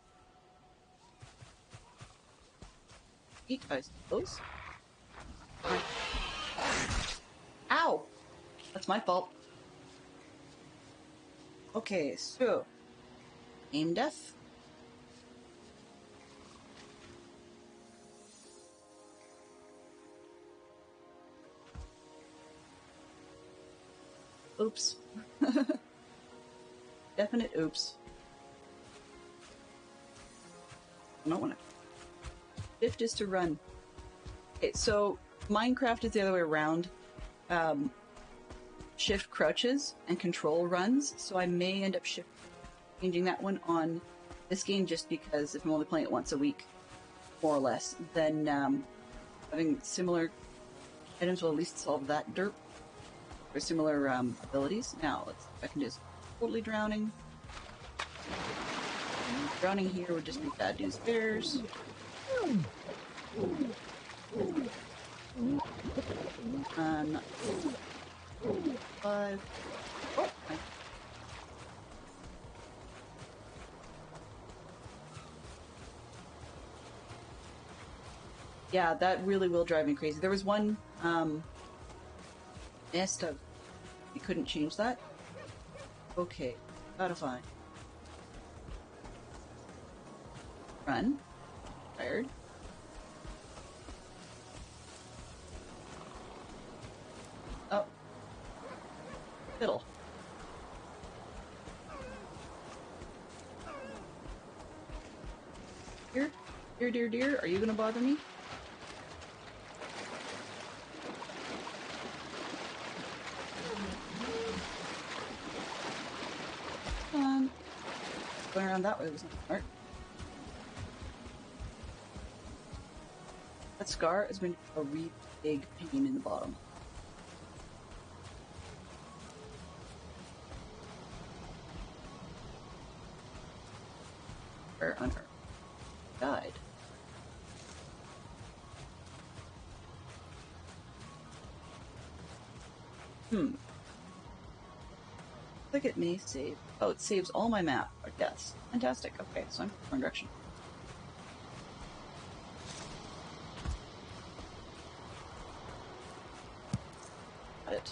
Eat, I suppose. Ow! That's my fault. Okay, so. Aim death. Oops. Definite oops. I don't want to. Shift is to run. Okay, so Minecraft is the other way around. Shift crouches and control runs, so I may end up changing that one on this game just because if I'm only playing it once a week, more or less, then having similar items will at least solve that derp. Or similar abilities. Now, let's see if I can just totally drowning. Drowning here would just be bad news bears. Not 5. Oh, yeah, that really will drive me crazy. There was one nest of. You couldn't change that? Okay, gotta find. Run. Tired. Oh. Fiddle. Dear, are you gonna bother me? Going around that way was not smart. That scar is going to be a really big pain in the bottom. Where on earth? Died. I think it may save. Oh, it saves all my map or deaths. Fantastic. Okay, so I'm in direction. Got it.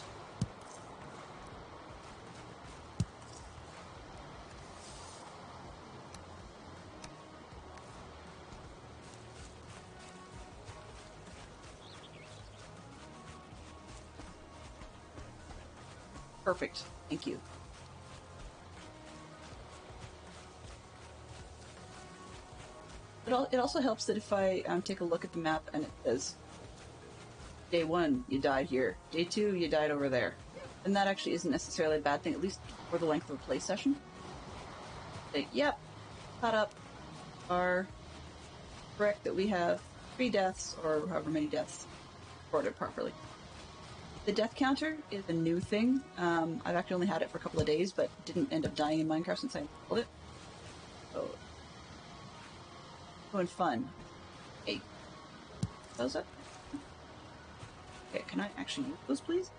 Perfect. Thank you. It also helps that if I take a look at the map and it says, day 1, you died here. Day 2, you died over there. And that actually isn't necessarily a bad thing, at least for the length of a play session. Say, yep, caught up. Are correct that we have 3 deaths, or however many deaths, recorded properly. The death counter is a new thing. I've actually only had it for a couple of days, but didn't end up dying in Minecraft since I installed it. So, going fun. Hey, those up. Okay, can I actually use those, please?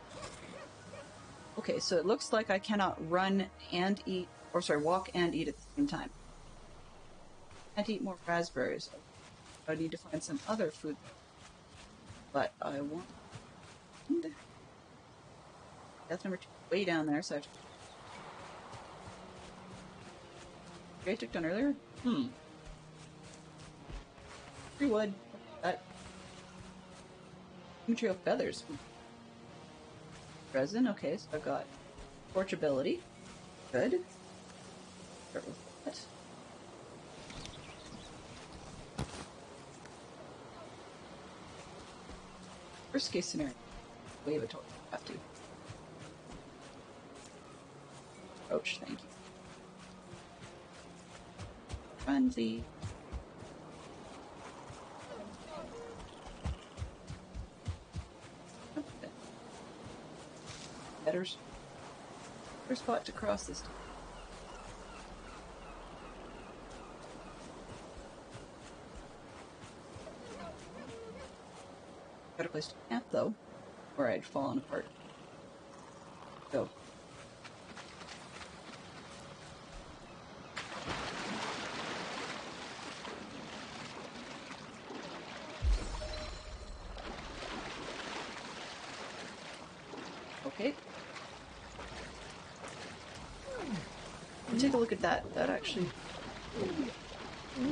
Okay, so it looks like I cannot run and eat, or sorry, walk and eat at the same time. Can't eat more raspberries. I need to find some other food. But I want... Death number 2 way down there, so I have to... Okay, I took down earlier? 3 wood. That... Material feathers. Resin, okay, so I've got torchability. Good. Start with that. Worst case scenario. Wave a torch. Have to. Approach, thank you. Frenzy. Okay. Better spot to cross this time. Better place to camp though, or I'd fallen apart. Go. Okay. Take a look at that. That actually...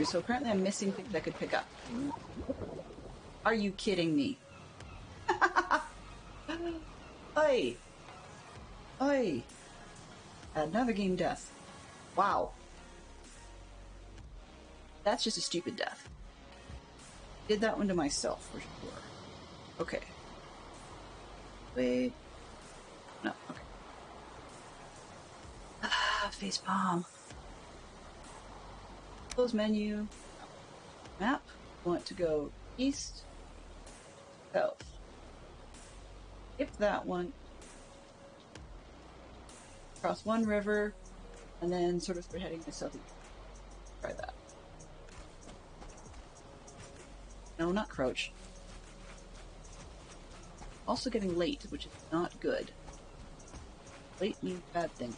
So apparently I'm missing things I could pick up. Are you kidding me? Oi! Oi! Another game death. Wow. That's just a stupid death. Did that one to myself, for sure. Okay. Wait. No, okay. Ah, face palm. Close menu. Map. Want to go east. South. Skip that one. Cross one river. And then sort of start heading to southeast. Try that. No, not crouch. Also getting late, which is not good. Late means bad thing.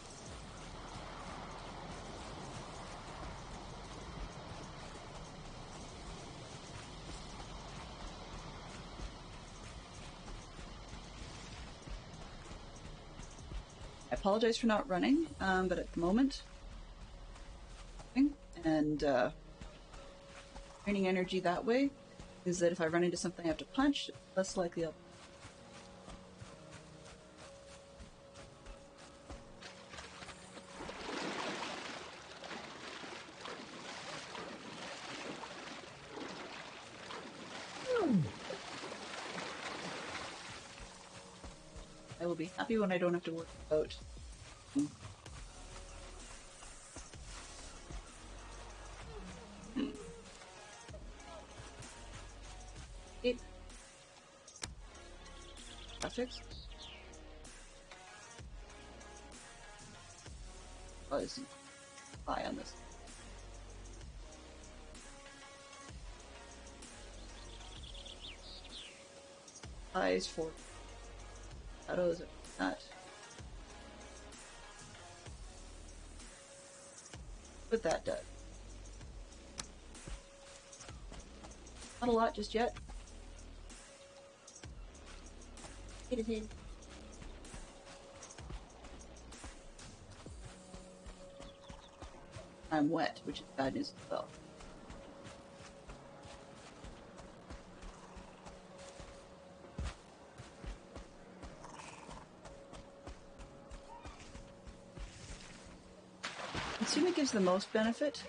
I apologize for not running, but at the moment, and draining energy that way is that if I run into something I have to punch, less likely I'll... I will be happy when I don't have to worry about... It... Graphics? Oh, there's a eye on this. Eyes for shadows of that. What that does. Not a lot just yet. Hit it. I'm wet, which is bad news as well. Consumer gives the most benefit.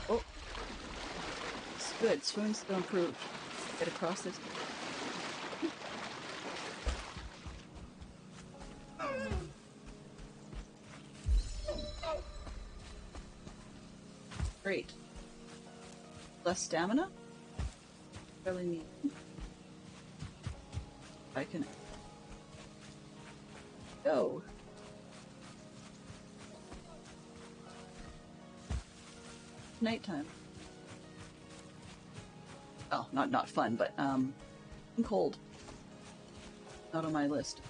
Oh, Good, swimming's still improved. Get across this. Great. Less stamina? Really need. I can go. Nighttime. Oh, not fun, but I'm cold. Not on my list.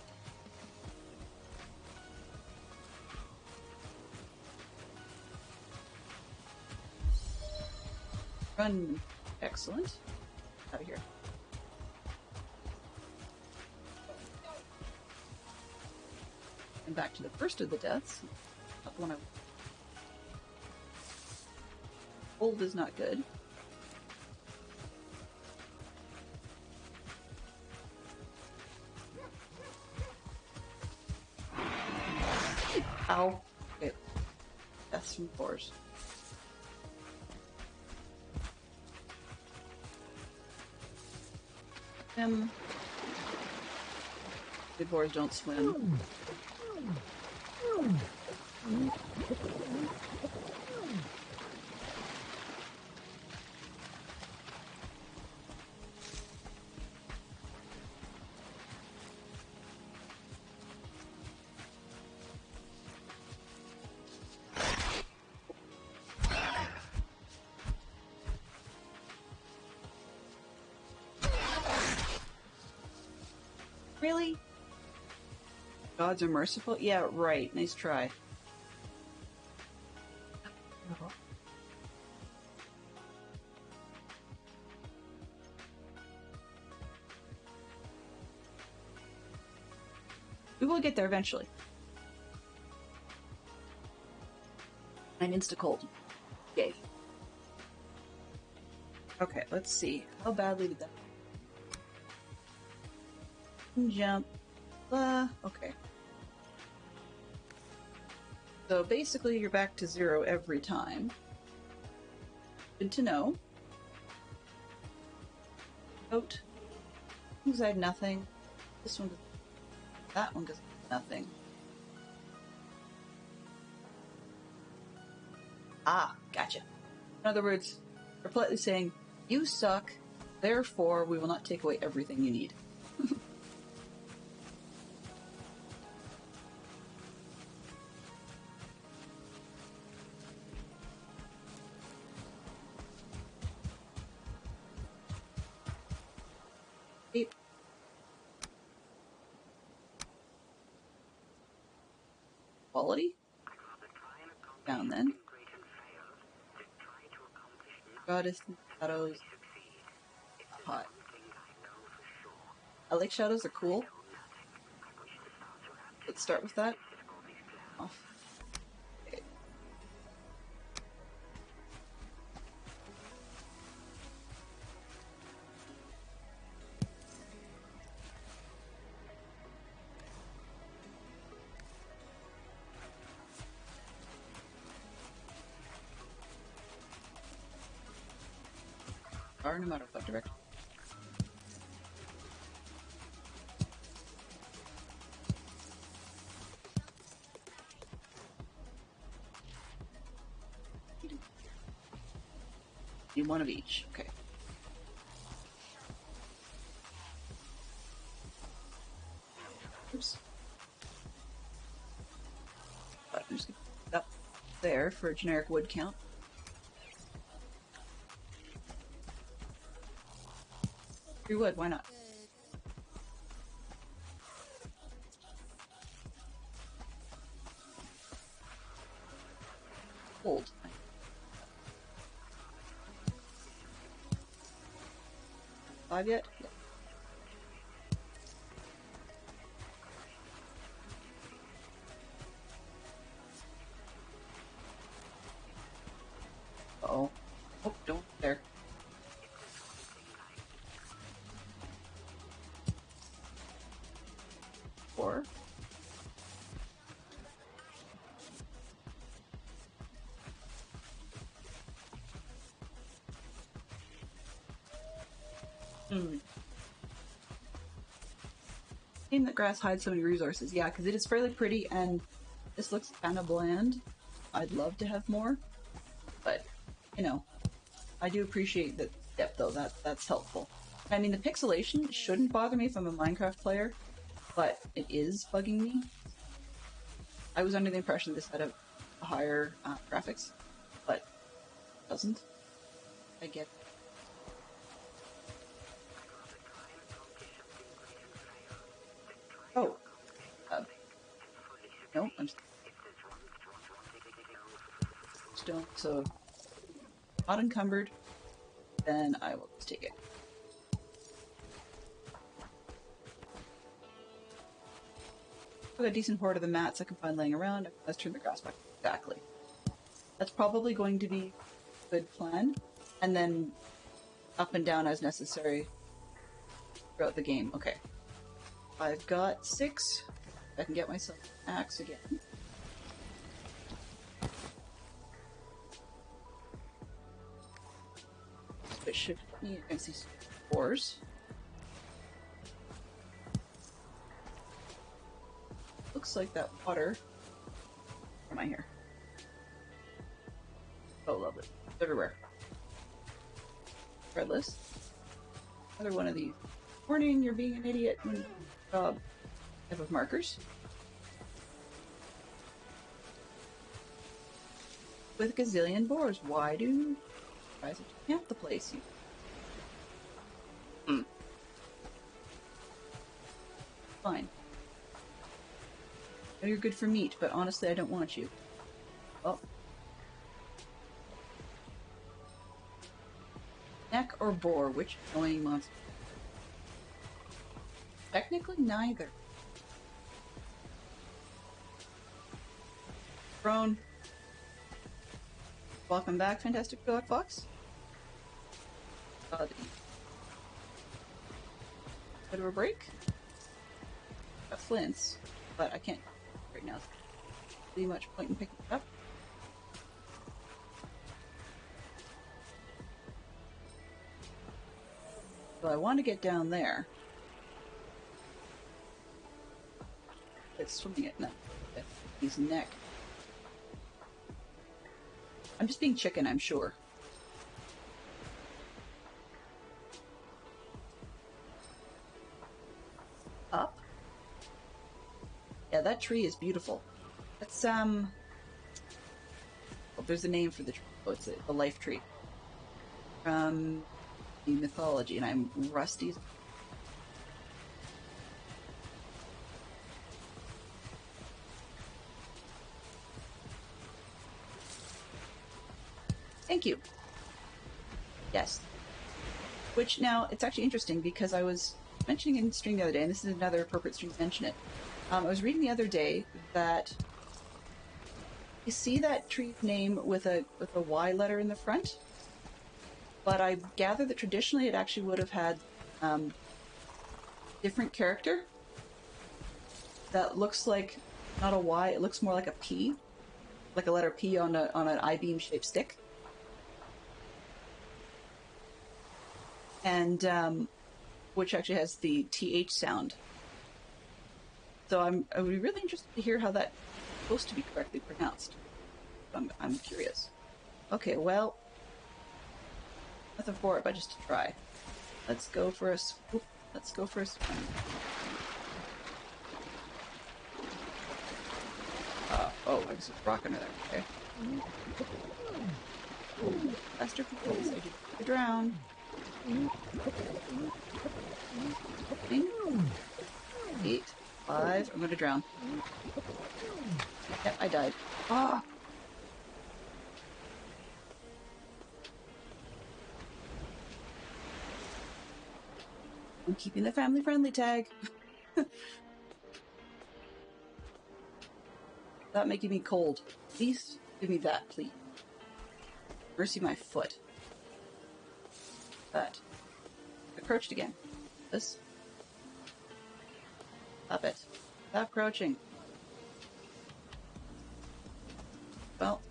Run. Excellent. Out of here. And back to the first of the deaths. Not the one I... Cold is not good. Ow. Okay. Deaths from boars. The boars don't swim. Really? Gods are merciful? Yeah, right. Nice try. We will get there eventually. I'm insta-cold. Yay. Okay, let's see. How badly did that... Jump. Okay. So basically you're back to 0 every time. Good to know. Note. Things I had nothing. This one does... That one does nothing. Ah, gotcha. In other words, we're politely saying, you suck, therefore we will not take away everything you need. Quality? Down then. Goddess and shadows. Hot. I like shadows, they're cool. Let's start with that. Off. Okay. Far no matter what direction. Need one of each. Okay. Oops. But I'm just gonna put it up there for a generic wood count. 3 wood, why not? Hold. 5 yet? Yeah. Uh-oh. Oh, don't there. Four. Shame that grass hides so many resources. Yeah, because it is fairly pretty, and this looks kind of bland. I'd love to have more, but, you know, I do appreciate the depth, though. That's helpful. I mean, the pixelation shouldn't bother me if I'm a Minecraft player, but it is bugging me. I was under the impression this had a higher graphics, but it doesn't. I get. Oh. No, I'm stone, so not encumbered. Then I will just take it. I've got a decent hoard of the mats I can find laying around. Let's turn the grass back. Exactly. That's probably going to be a good plan. And then up and down as necessary throughout the game. Okay. I've got 6. I can get myself an axe again. It should put me against these spores. Looks like that water. Where am I here? Oh, lovely. It's everywhere. Regardless. Another one of these. Warning, you're being an idiot. Type of markers. With a gazillion boars. Why do you guys have to camp the place? Fine. I know you're good for meat, but honestly, I don't want you. Oh. Neck or boar? Which annoying monster? Technically, neither. Prone. Welcome back, Fantastic Dog Fox. Bit of a break. Got flints, but I can't right now. Pretty much point in picking it up. So I want to get down there. It's swimming at his neck. I'm just being chicken, I'm sure. Up? Yeah, that tree is beautiful. That's, well, there's a name for the tree. Oh, it's the life tree. From the mythology, and I'm rusty. Thank you. Yes. Which now, it's actually interesting because I was mentioning in stream the other day, and this is another appropriate stream to mention it. I was reading the other day that you see that tree's name with a Y letter in the front, but I gather that traditionally it actually would have had different character that looks like not a Y, it looks more like a P, like a letter P on an I-beam shaped stick. And which actually has the TH sound. So I would be really interested to hear how that's supposed to be correctly pronounced. I'm curious. Okay, well, nothing for it but just to try. Let's go for a swoop. Let's go for a swim. Oh, I guess it's rock under there. Okay. Faster, please. I drown. 8, 5. I'm gonna drown. Yep, I died. Ah! I'm keeping the family-friendly tag. That making me cold. Please give me that, please. Mercy my foot. That. I crouched again. This. Stop it. Stop crouching. Well.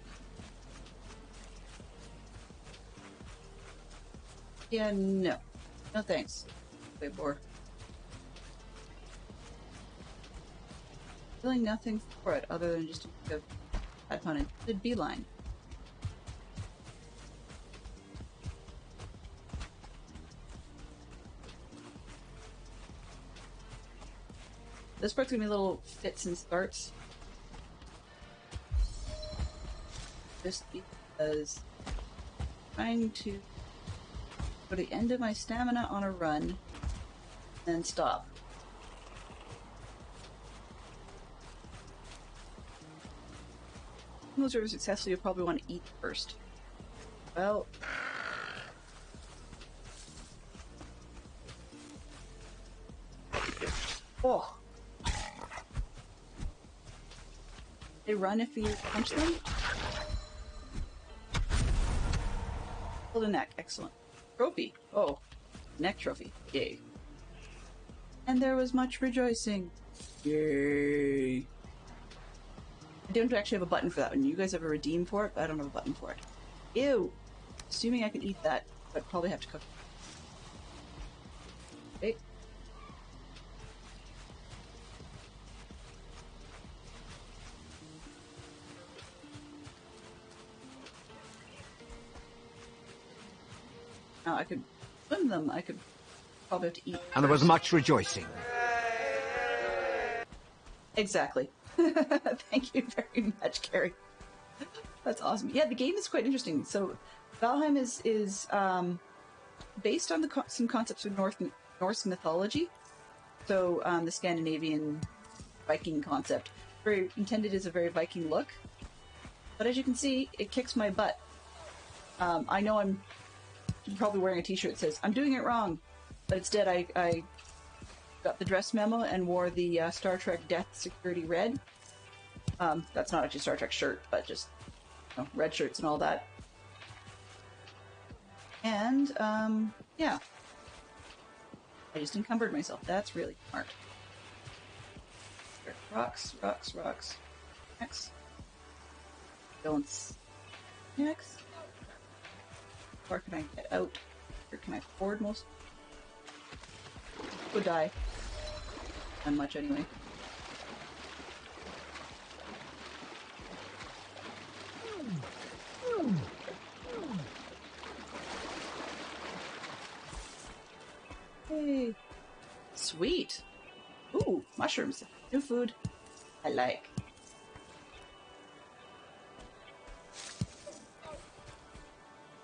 Yeah, no. No thanks. Way poor. Feeling nothing for it other than just a bad pun intended beeline. This part's gonna be little fits and starts. Just because I'm trying to go to the end of my stamina on a run, then stop. If those are successful, you'll probably want to eat first. Well... Oh! They run if you punch them? Pull the neck. Excellent. Trophy. Oh. Neck trophy. Yay. And there was much rejoicing. Yay. I don't actually have a button for that one. You guys have a redeem for it, but I don't have a button for it. Ew! Assuming I can eat that, but probably have to cook it. Okay. Now I could swim them. I could probably have to eat. And there was much rejoicing. Exactly. Thank you very much, Carrie. That's awesome. Yeah, the game is quite interesting. So, Valheim is based on some concepts of Norse mythology. So, the Scandinavian Viking concept, very intended as a very Viking look. But as you can see, it kicks my butt. I know I'm probably wearing a t-shirt that says, I'm doing it wrong. But instead, I got the dress memo and wore the Star Trek Death Security Red. That's not actually a Star Trek shirt, but just red shirts and all that. And, yeah. I just encumbered myself. That's really smart. Rocks, rocks, rocks. Next. Don't... Next. Where can I get out? Where can I ford most? Would die. Not much anyway. Hey. Sweet. Ooh, mushrooms. New food. I like.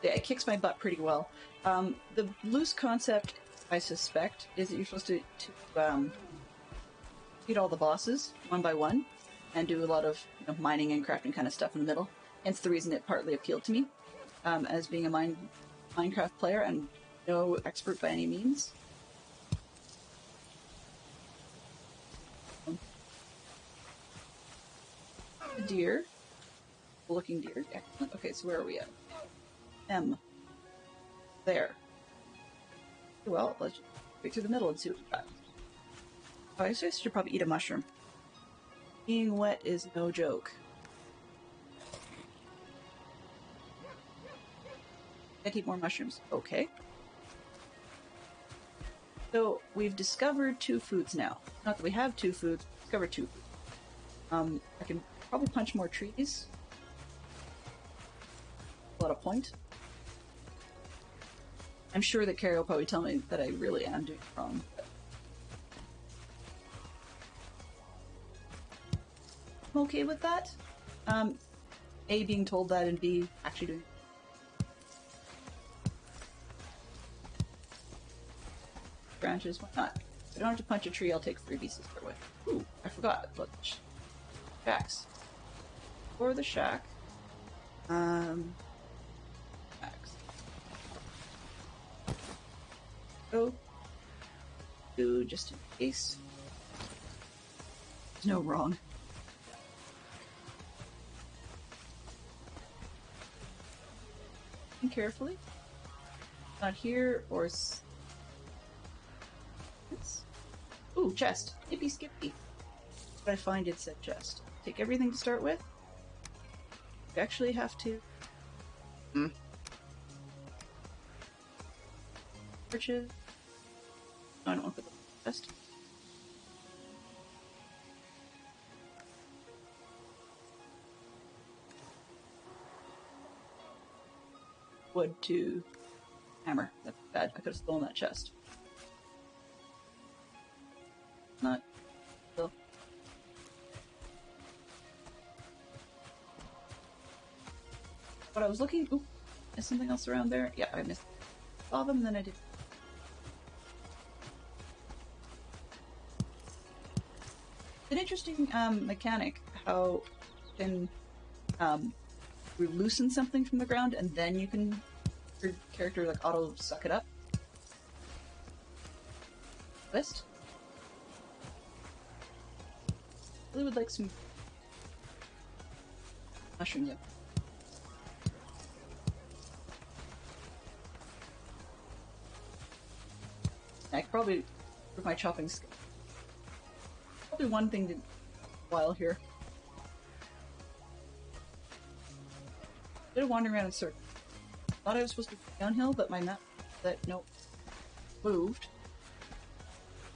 Yeah, it kicks my butt pretty well. The loose concept, I suspect, is that you're supposed to beat all the bosses one by one and do a lot of mining and crafting kind of stuff in the middle. Hence the reason it partly appealed to me as being a Minecraft player and no expert by any means. The deer. Looking deer. Excellent. Okay, so where are we at? M. There. Well, let's just go through the middle and see what we got. Oh, I guess I should probably eat a mushroom. Being wet is no joke. Can't eat more mushrooms. Okay. So, we've discovered 2 foods now. Not that we have 2 foods, discovered 2 foods. I can probably punch more trees. A lot of point. I'm sure that Carrie will probably tell me that I really am doing it wrong. But I'm okay with that. A, being told that, and B, actually doing it. Branches, why not? If I don't have to punch a tree, I'll take freebies to start with. Ooh, I forgot. Look, shacks. For the shack. Shacks. Go. Do just in case. There's no wrong. Think carefully. Not here or. Ooh, chest. Skippy skippy. But I find it said chest. Take everything to start with. You actually have to. Torches. I don't want to put the chest. Wood to hammer. That's bad. I could have stolen that chest. Not still. But I was looking. Oop, is something else around there? Yeah, I missed all of them, and then I did. It's an interesting mechanic how you can loosen something from the ground, and then you can your character like auto suck it up. Twist. I really would like some mushroom yep. I could probably with my chopping skill. Probably one thing to while here. Bit of wandering around in circles. Thought I was supposed to go downhill, but my map that nope moved.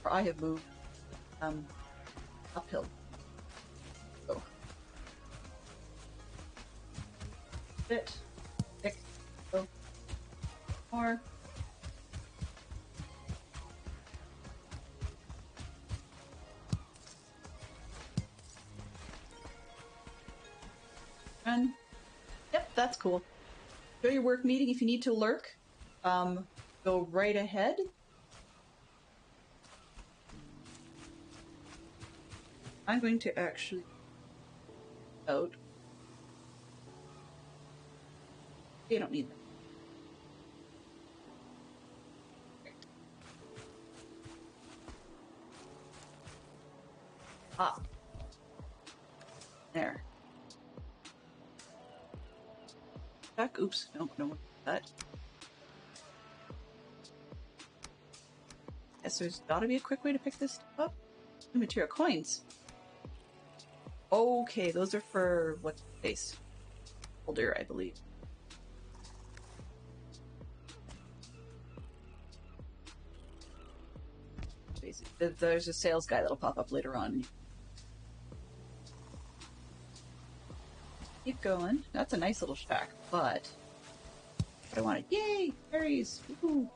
Or I have moved uphill. So bit thick. Go more. Run. Yep, that's cool. Enjoy your work meeting. If you need to lurk, go right ahead. I'm going to actually out. They don't need them. Ah. There. Back. Oops. No, no one that. Guess there's gotta be a quick way to pick this stuff up. New material coins. Okay, those are for what's the face? Older, I believe. There's a sales guy that'll pop up later on. Keep going. That's a nice little shack, but I wanted. Yay! Berries! Woohoo!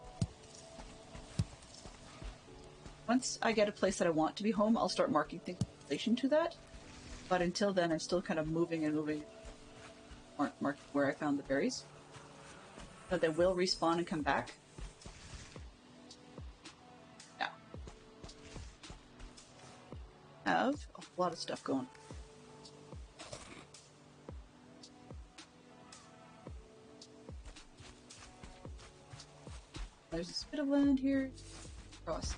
Once I get a place that I want to be home, I'll start marking things in relation to that. But until then, I'm still kind of moving and moving. Marking where I found the berries. So they will respawn and come back. Now. Have a lot of stuff going. There's this bit of land here. Cross.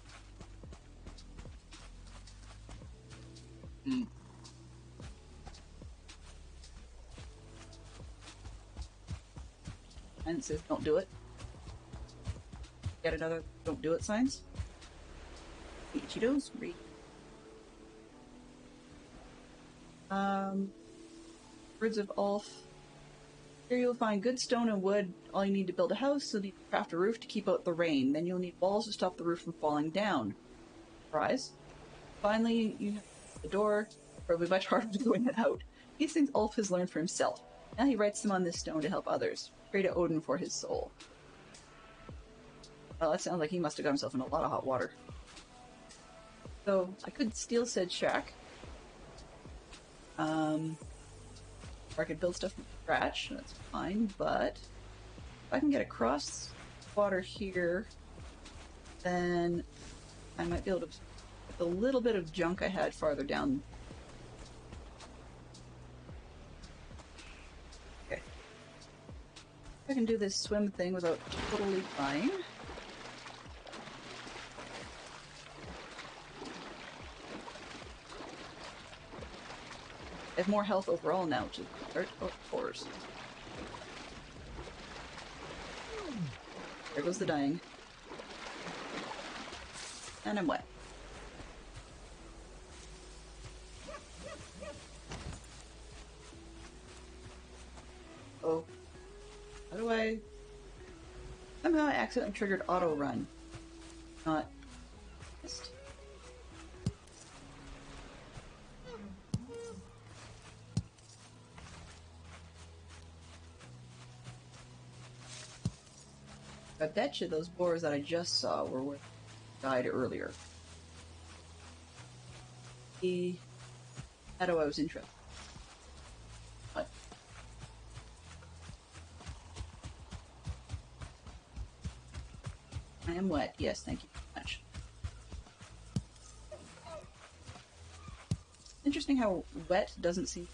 And it says don't do it. Get another don't do it signs. Eat Cheetos. Read. Birds of Ulf. Here you'll find good stone and wood. All you need to build a house, you'll need to craft a roof to keep out the rain. Then you'll need walls to stop the roof from falling down. Surprise. Finally, you have the door. Probably much harder to go in and out. These things Ulf has learned for himself. Now he writes them on this stone to help others. Pray to Odin for his soul. Well, that sounds like he must have got himself in a lot of hot water. So, I could steal said shack. Or I could build stuff from scratch, that's fine, but if I can get across water here, then I might be able to get the little bit of junk I had farther down. Okay. I can do this swim thing without totally dying. I have more health overall now, which is start of course. There goes the dying. And I'm wet. Oh. How do I... Somehow I accidentally triggered auto run. Not I bet you those boars that I just saw were what died earlier. That's why I was interested. What? I am wet. Yes, thank you very much. Interesting how wet doesn't seem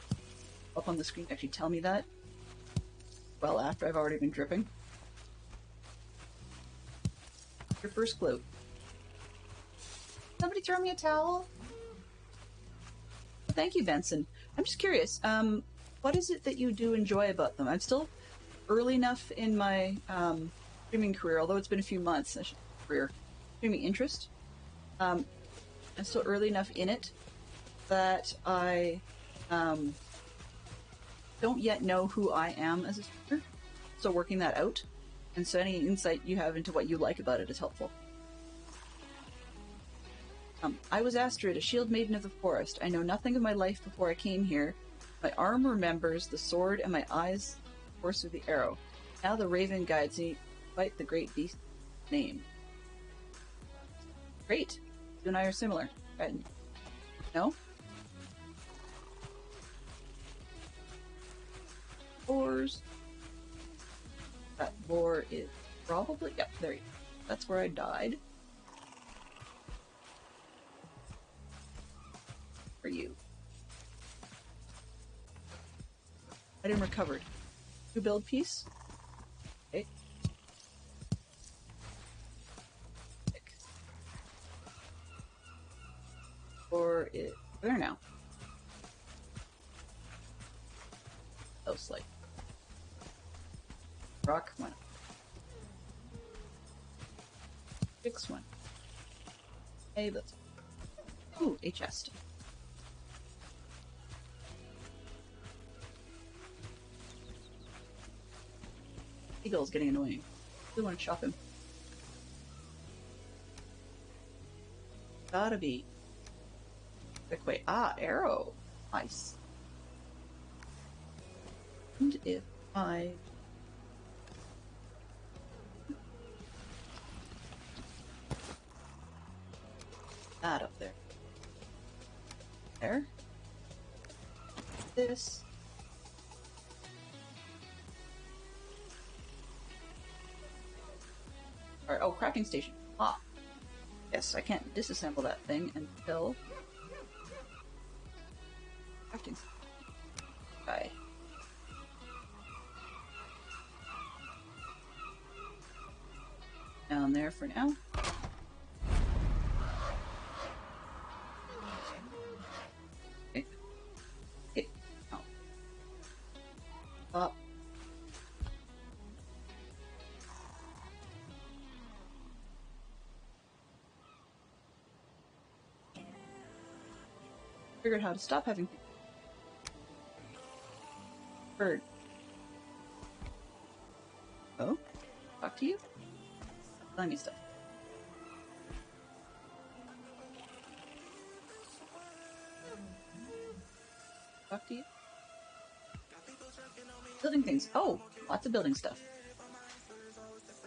up on the screen to actually tell me that. Well, after I've already been dripping. Your first clue. Somebody throw me a towel? Well, thank you, Benson. I'm just curious, what is it that you do enjoy about them? I'm still early enough in my streaming career, although it's been a few months, streaming interest. I'm still early enough in it that I don't yet know who I am as a streamer. Still working that out. And so any insight you have into what you like about it is helpful. I was Astrid, a shield maiden of the forest. I know nothing of my life before I came here. My arm remembers the sword and my eyes the course of the arrow. Now the raven guides me to fight the great beast's name. Great. You and I are similar. No? Boars. That boar is probably... Yep, there you go. That's where I died. For you. Item recovered. New build piece. Okay. Or it... Where now? Oh, slight. Rock one. Fix one. Hey, let's... Ooh, a chest. Eagle's getting annoying. I really want to chop him. Gotta be. Quick way. Ah, arrow. Nice. And if I... that up there. There. This. Alright, oh, crafting station. Ah. Yes, I can't disassemble that thing until... crafting station. Bye. Down there for now. Okay. Okay. Oh. Up. Figured how to stop having bird. Oh? Talk to you? Telling me stuff. Talk to you? Building things. Oh! Lots of building stuff.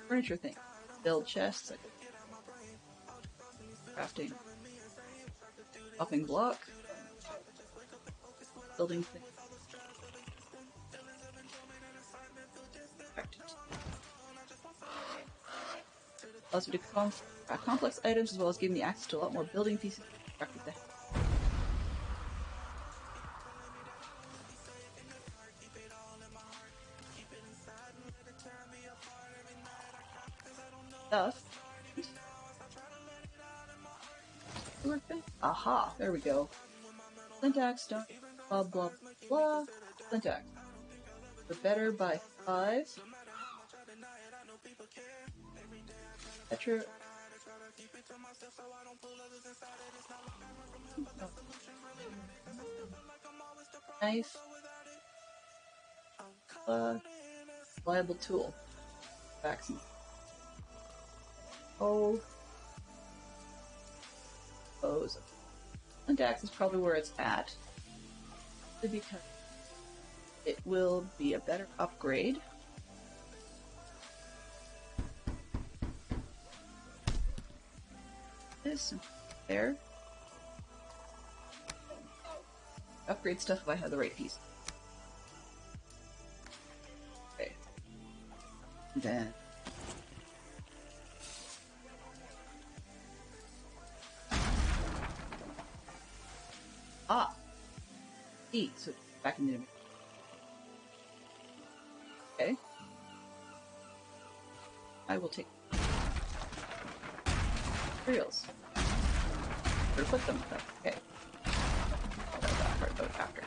Furniture thing. Build chests. Crafting. Chopping block. Building thing. Allows me to craft complex items as well as giving me access to a lot more building pieces. Stuff. Aha, there we go. Flint axe, stone, blah blah blah. Flint axe. The better by 5. Petra. Knife. Reliable tool. Vaccine. Oh. Bows. Flint axe is probably where it's at. Because it will be a better upgrade. piece. There. Upgrade stuff if I have the right piece. Okay. And then... Ah! E, so back in the image. Okay. I will take materials. Where to put them? Okay. I'll let that part out after.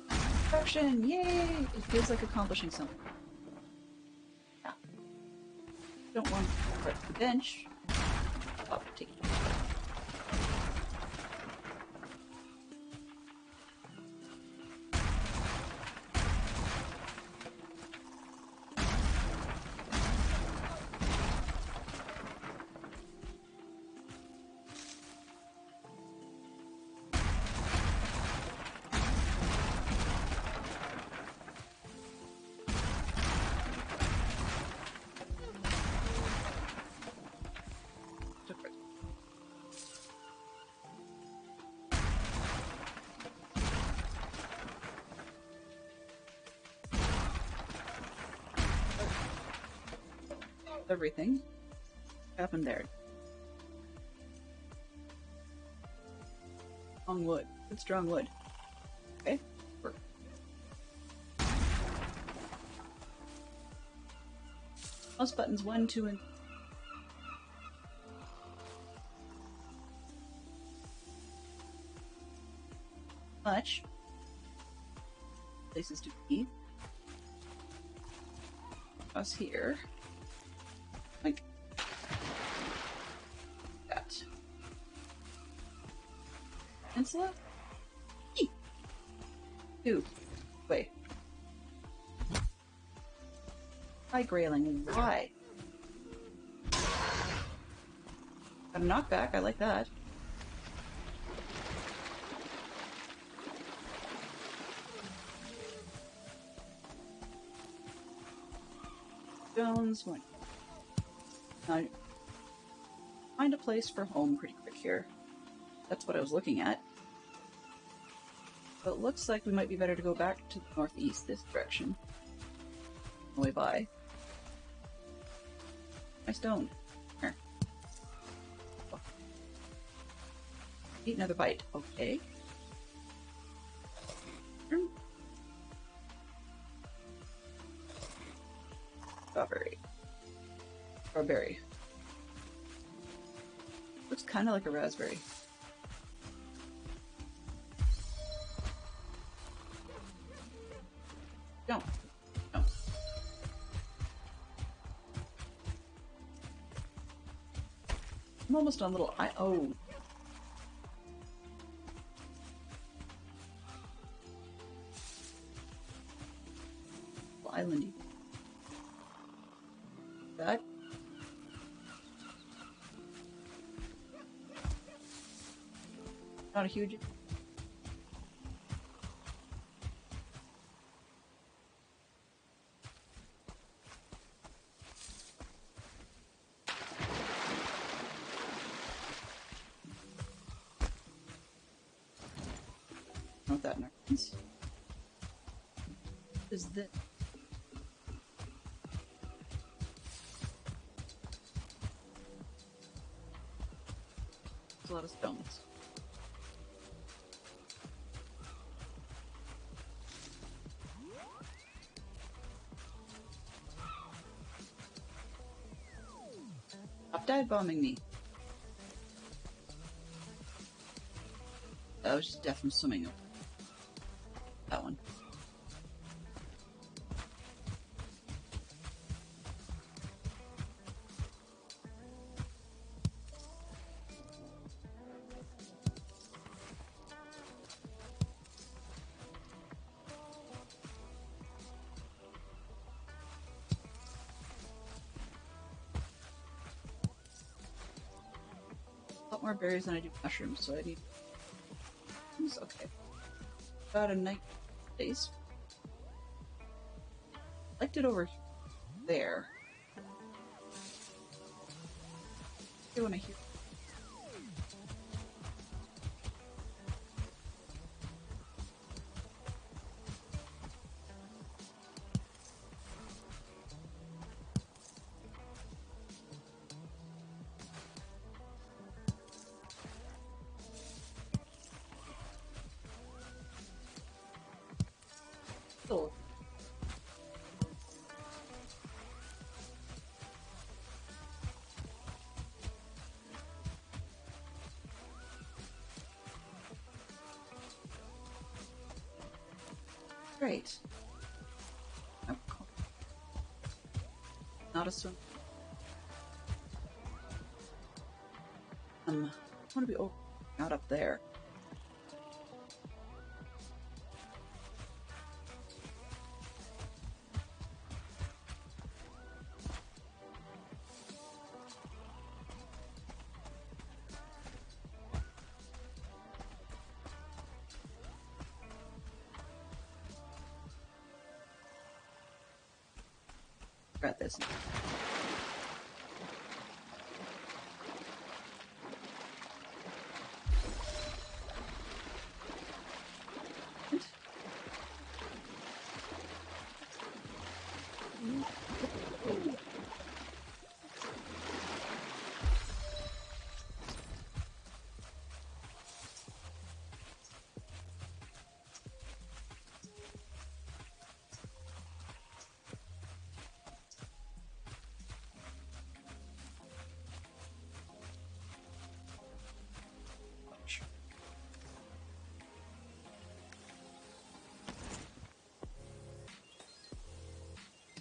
Construction! Yay! It feels like accomplishing something. Yeah. Don't want to start the bench. I'll take it. Everything happened there. Strong wood. Good strong wood. Okay. Work. Mouse buttons 1, 2, and much. Places to be. Us here. Like that. Peninsula? Eee! Two. Wait. Why grailing? Why? Got a knockback, I like that. Stones, one. Now, find a place for home pretty quick here. That's what I was looking at. But it looks like we might be better to go back to the northeast, this direction. On the way by. My stone. Here. Oh. Eat another bite. Okay. Strawberry. Strawberry. Looks kind of like a raspberry. Don't. No. I'm almost on little oh. Little islandy. That. Not a huge. What that means is that there's a lot of stones. Stop dive bombing me. That was just death from swimming. That one. A lot more berries than I do mushrooms, so I need. Okay. Got a night place. connected over there. I want to hear. Oh. Great. Oh, cool. Not a swim. I want to be over, not up there. Got this.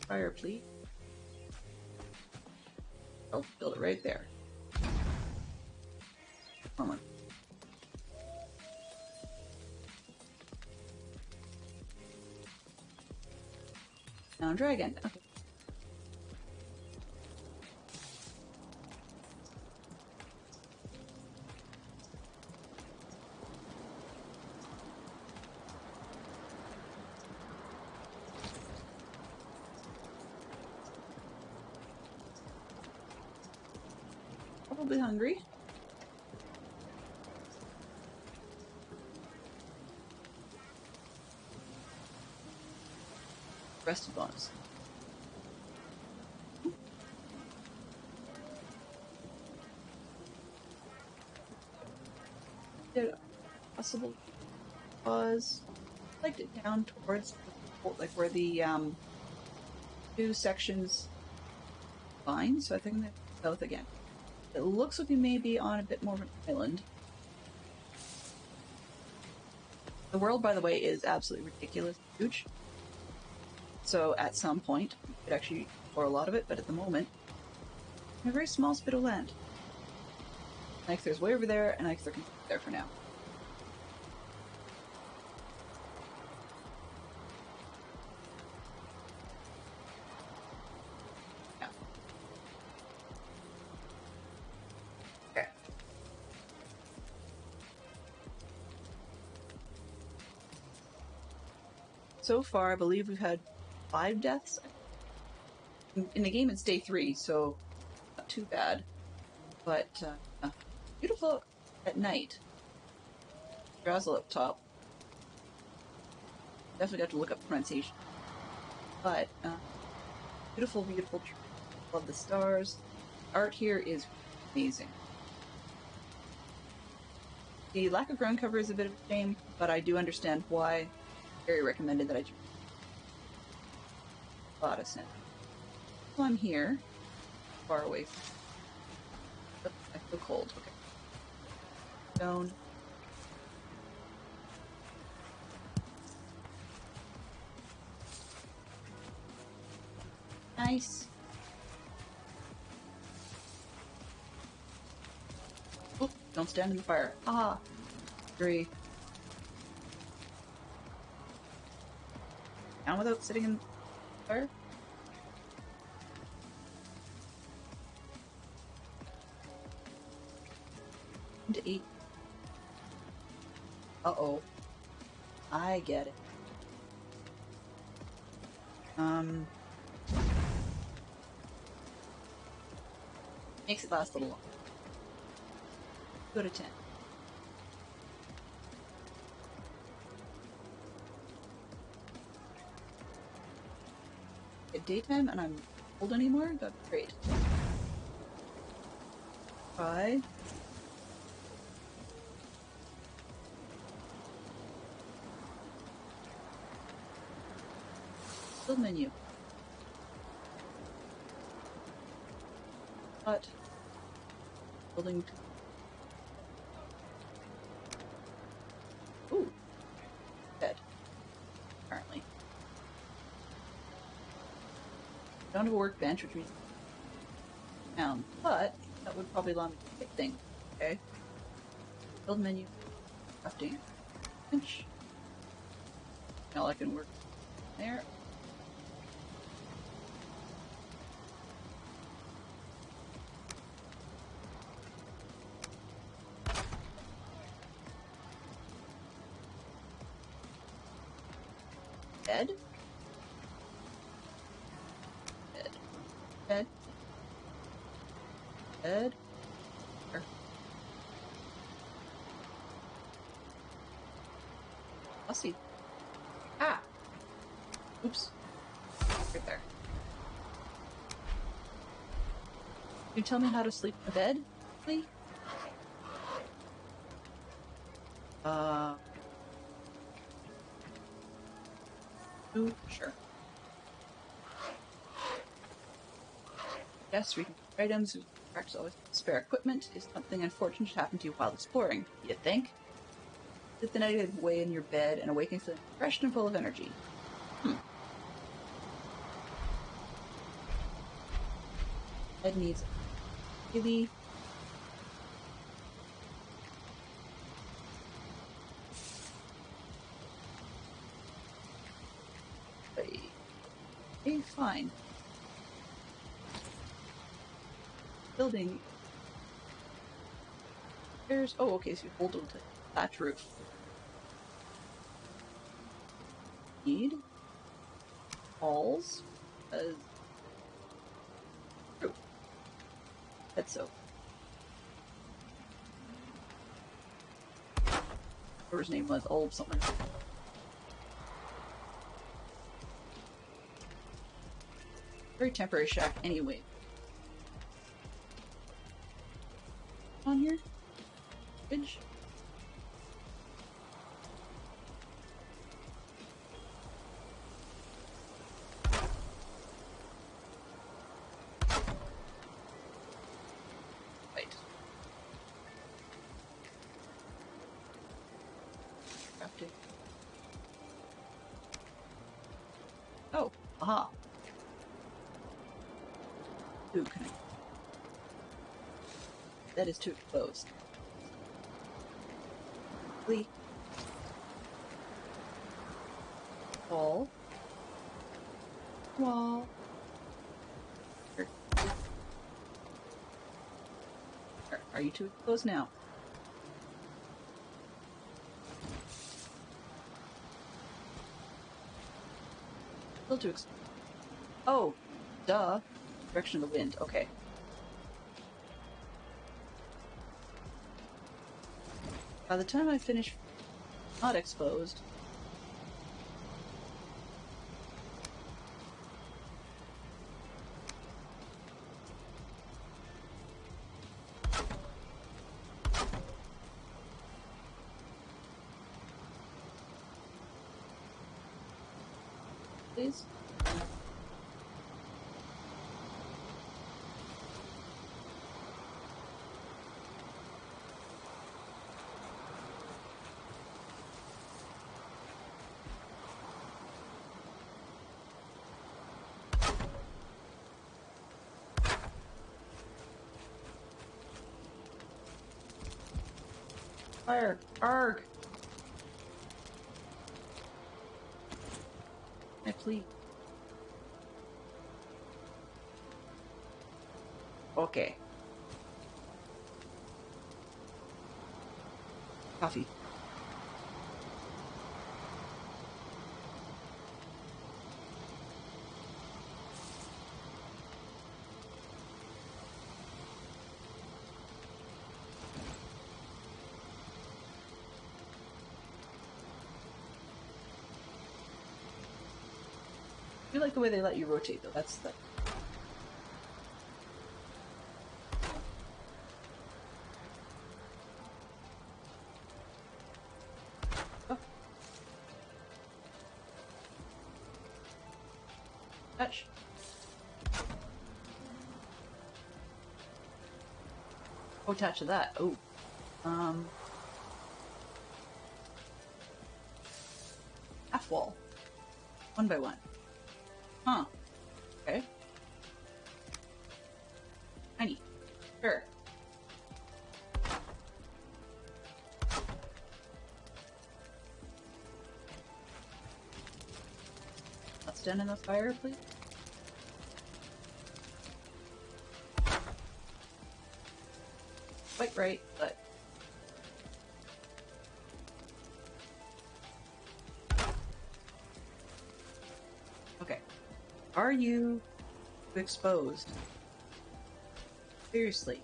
Fire, please. Oh, build it right there. Come on. Now dragon. Okay. Probably hungry. Rested bonus. Did possible pause. Liked it down towards like where the two sections line, so I think that's south again. It looks like we may be on a bit more of an island. The world, by the way, is absolutely ridiculous huge. So at some point, we could actually explore a lot of it, but at the moment, a very small spit of land. Like there's way over there, and like there can be there for now. Yeah. Okay. So far, I believe we've had 5 deaths. In the game, it's day 3, so not too bad. But beautiful at night. Drazzle up top. Definitely got to look up pronunciation. But beautiful, beautiful tree. Love the stars. Art here is amazing. The lack of ground cover is a bit of a shame, but I do understand why. Very recommended that I do. A lot of sense. So I'm here, far away. Oh, I feel cold. Okay. Stone. Nice. Oh, don't stand in the fire. Ah. 3. Down without sitting in the fire? To 8. Uh-oh. I get it. Makes it last a little longer. Go to 10. At daytime and I'm not cold anymore? That'd be great. Try. Build menu. But building. Ooh, bed. Apparently, don't have a workbench, which means down. But that would probably allow me to pick things. Okay. Build menu. Crafting. Bench. Now I can work there. Bed. Bed. Bed. Bed. Or. I'll see. Ah! Oops. Right there. Can you tell me how to sleep in bed, please? Ooh, sure. Yes, we can put items. Perhaps always spare equipment is something unfortunate to happen to you while exploring. You think? Sit the night away in your bed and awaken feeling fresh and full of energy. Bed needs really. Okay, fine. Building. There's. Oh, okay, so you hold on to thatch roof. Need walls. Roof. That's so. Whatever his name was, old something. Very temporary shack anyway. On here? Bridge? Right. Crafting. Oh, aha. Ooh, can I? That is too exposed. Please. Wall. Wall. Are you too exposed now? Still too exposed. Oh, duh. Direction of the wind. Okay. By the time I finish not exposed, please. Fire! Arg! I please. Okay. Coffee. like the way they let you rotate, though. That's the... Oh. Touch. Oh, touch of that. Oh. Half wall. 1 by 1. Huh. Okay. Tiny. Sure. Let's stand in the fire, please. Quite right, but... Okay. Are you exposed? Seriously.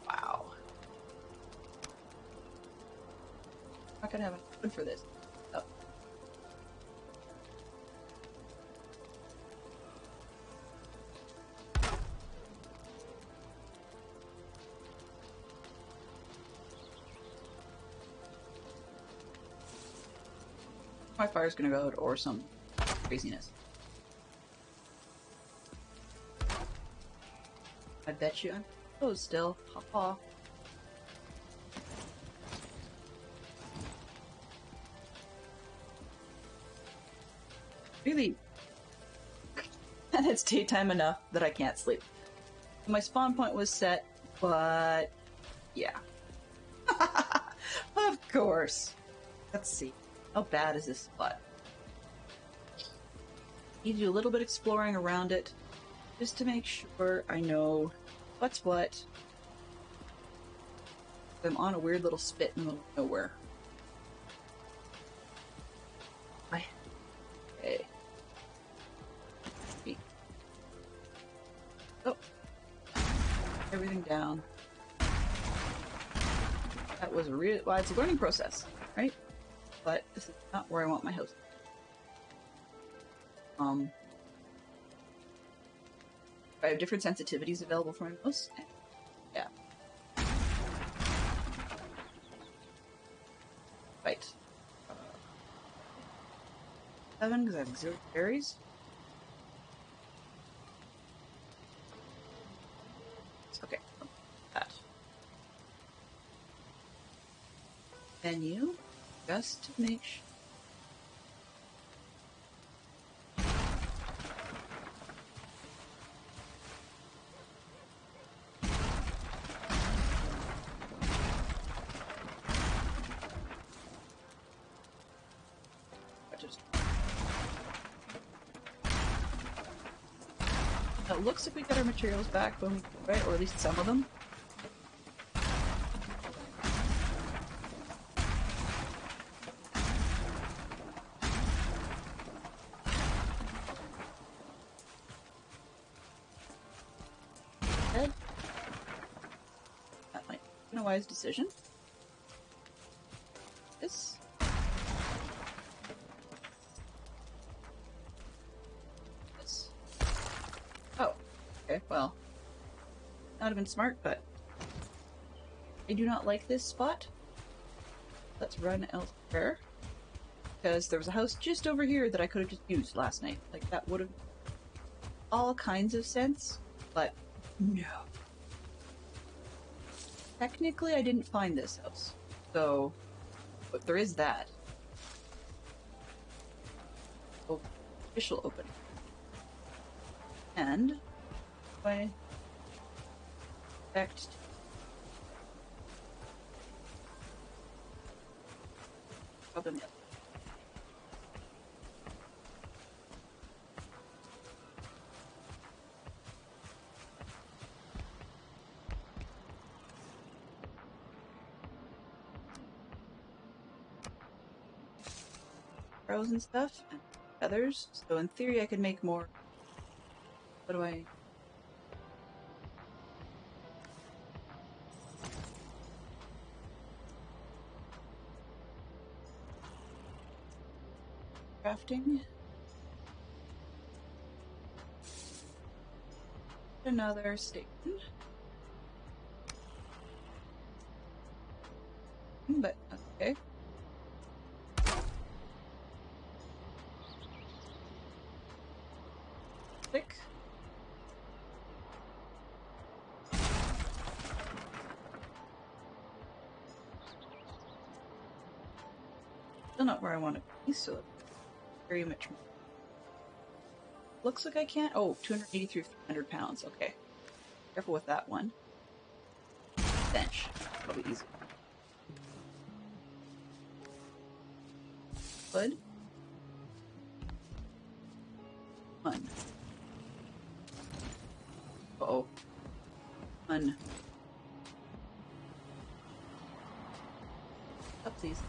Wow. I'm not gonna have enough food for this. Oh. My fire's gonna go out or some craziness. I bet you I'm closed still. Ha-ha. Really? And it's daytime enough that I can't sleep. My spawn point was set, but yeah. Of course. Let's see. How bad is this spot? Need to do a little bit exploring around it, just to make sure I know what's what. I'm on a weird little spit in the middle of nowhere. Okay. Oh. Everything down. That was a real... Well, it's a learning process, right? But this is not where I want my house. I have different sensitivities available for my mouse. Yeah. Right. 7, because I have 0 berries. Okay. That. Menu. Just to make sure. It looks like we got our materials back when we, right? Or at least some of them. Dead. That might be a wise decision. This. This. Oh. Okay, well. Not have been smart, but I do not like this spot. Let's run elsewhere. Because there was a house just over here that I could have just used last night. Like, that would have all kinds of sense, but no. Technically, I didn't find this house. So, but there is that. Oh, official open. And I expect problem. Arrows and stuff and feathers. So in theory, I could make more. What do I? Crafting. Another station. But, okay. Click. Still not where I want to be, so very much more. Looks like I can't. Oh, 283 for 100 pounds. Okay. Careful with that one. Bench. That'll be easy. Hood. One. Uh-oh. One. Up, please.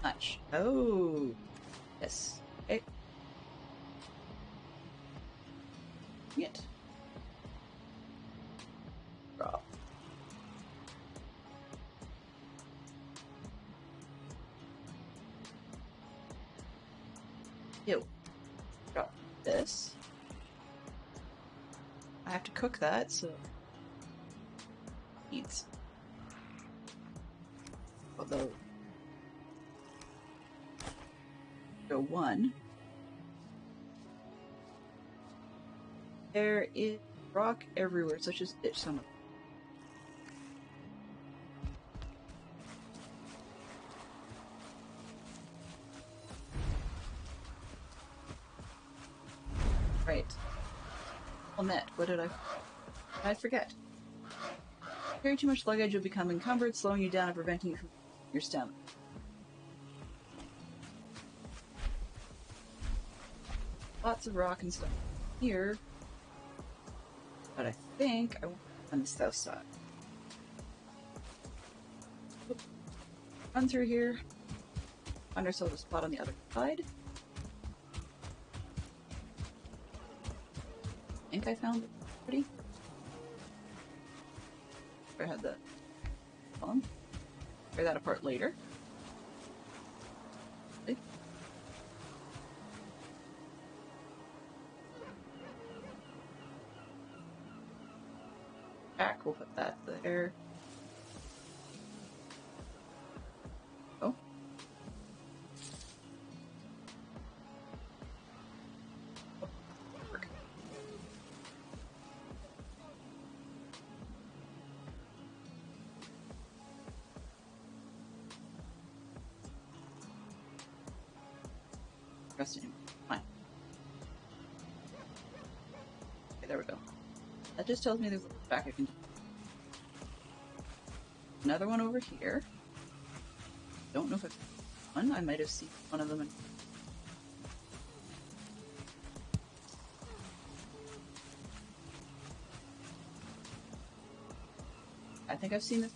Much. Oh. Yes. Okay. It. Drop. Ew. Drop this. I have to cook that, so needs. Although go one. There is rock everywhere, so let's just ditch some of it. Right. Well, net. What did I forget? Carry too much luggage, you'll become encumbered, slowing you down and preventing you from your stamina. Lots of rock and stuff here. But I think I want on the south side. Oop. Run through here. Find ourselves a spot on the other side. I think I found it already. I had the column. Tear that apart later. Okay. Back, we'll put that there. Oh. Work. Trust anymore. Fine. Okay, there we go. That just tells me there's a back I can do. Another one over here. Don't know if it's one. I might have seen one of them in. I think I've seen this.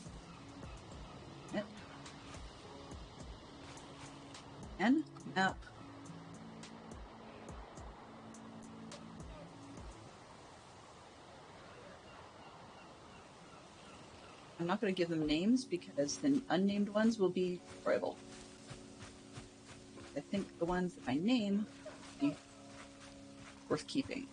Yep. And map. I'm not going to give them names because the unnamed ones will be destroyable. I think the ones that I name will be worth keeping.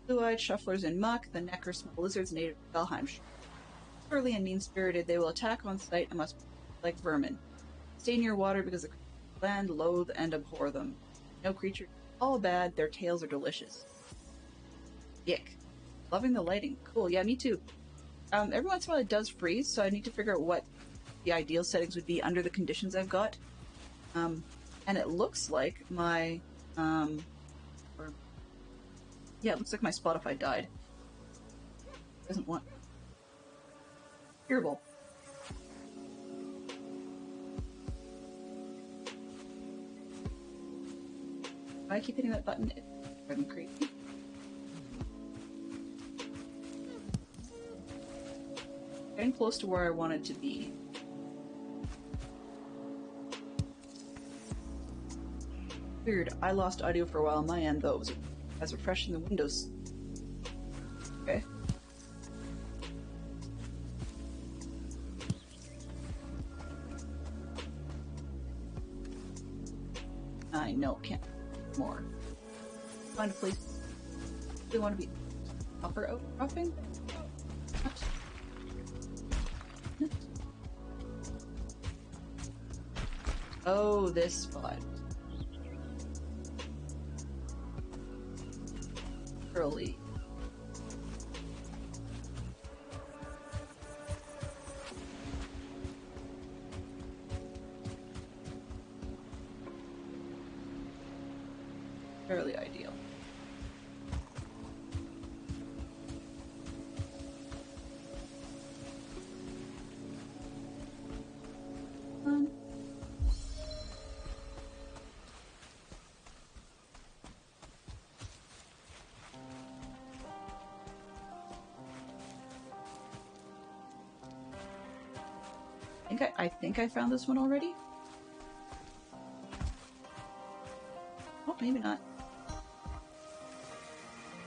Blue-eyed shufflers in muck, the necker small lizards native to Valheim. Surly and mean-spirited, they will attack on sight and must be like vermin. Stay near water because the land loathe and abhor them. No creature, all bad, their tails are delicious. Yick. Loving the lighting. Cool, yeah, me too. Every once in a while it does freeze, so I need to figure out what the ideal settings would be under the conditions I've got. And it looks like my, yeah, it looks like my Spotify died. Doesn't want... Hearable. Why I keep hitting that button? It's driving me crazy. Getting close to where I wanted to be. Weird. I lost audio for a while on my end, though. It was as refreshing the Windows. Okay. I know, can't more. Find a place. Do you want to be upper outcropping? What? Oh, this spot. Early. Fairly ideal. I think I found this one already. Oh, maybe not.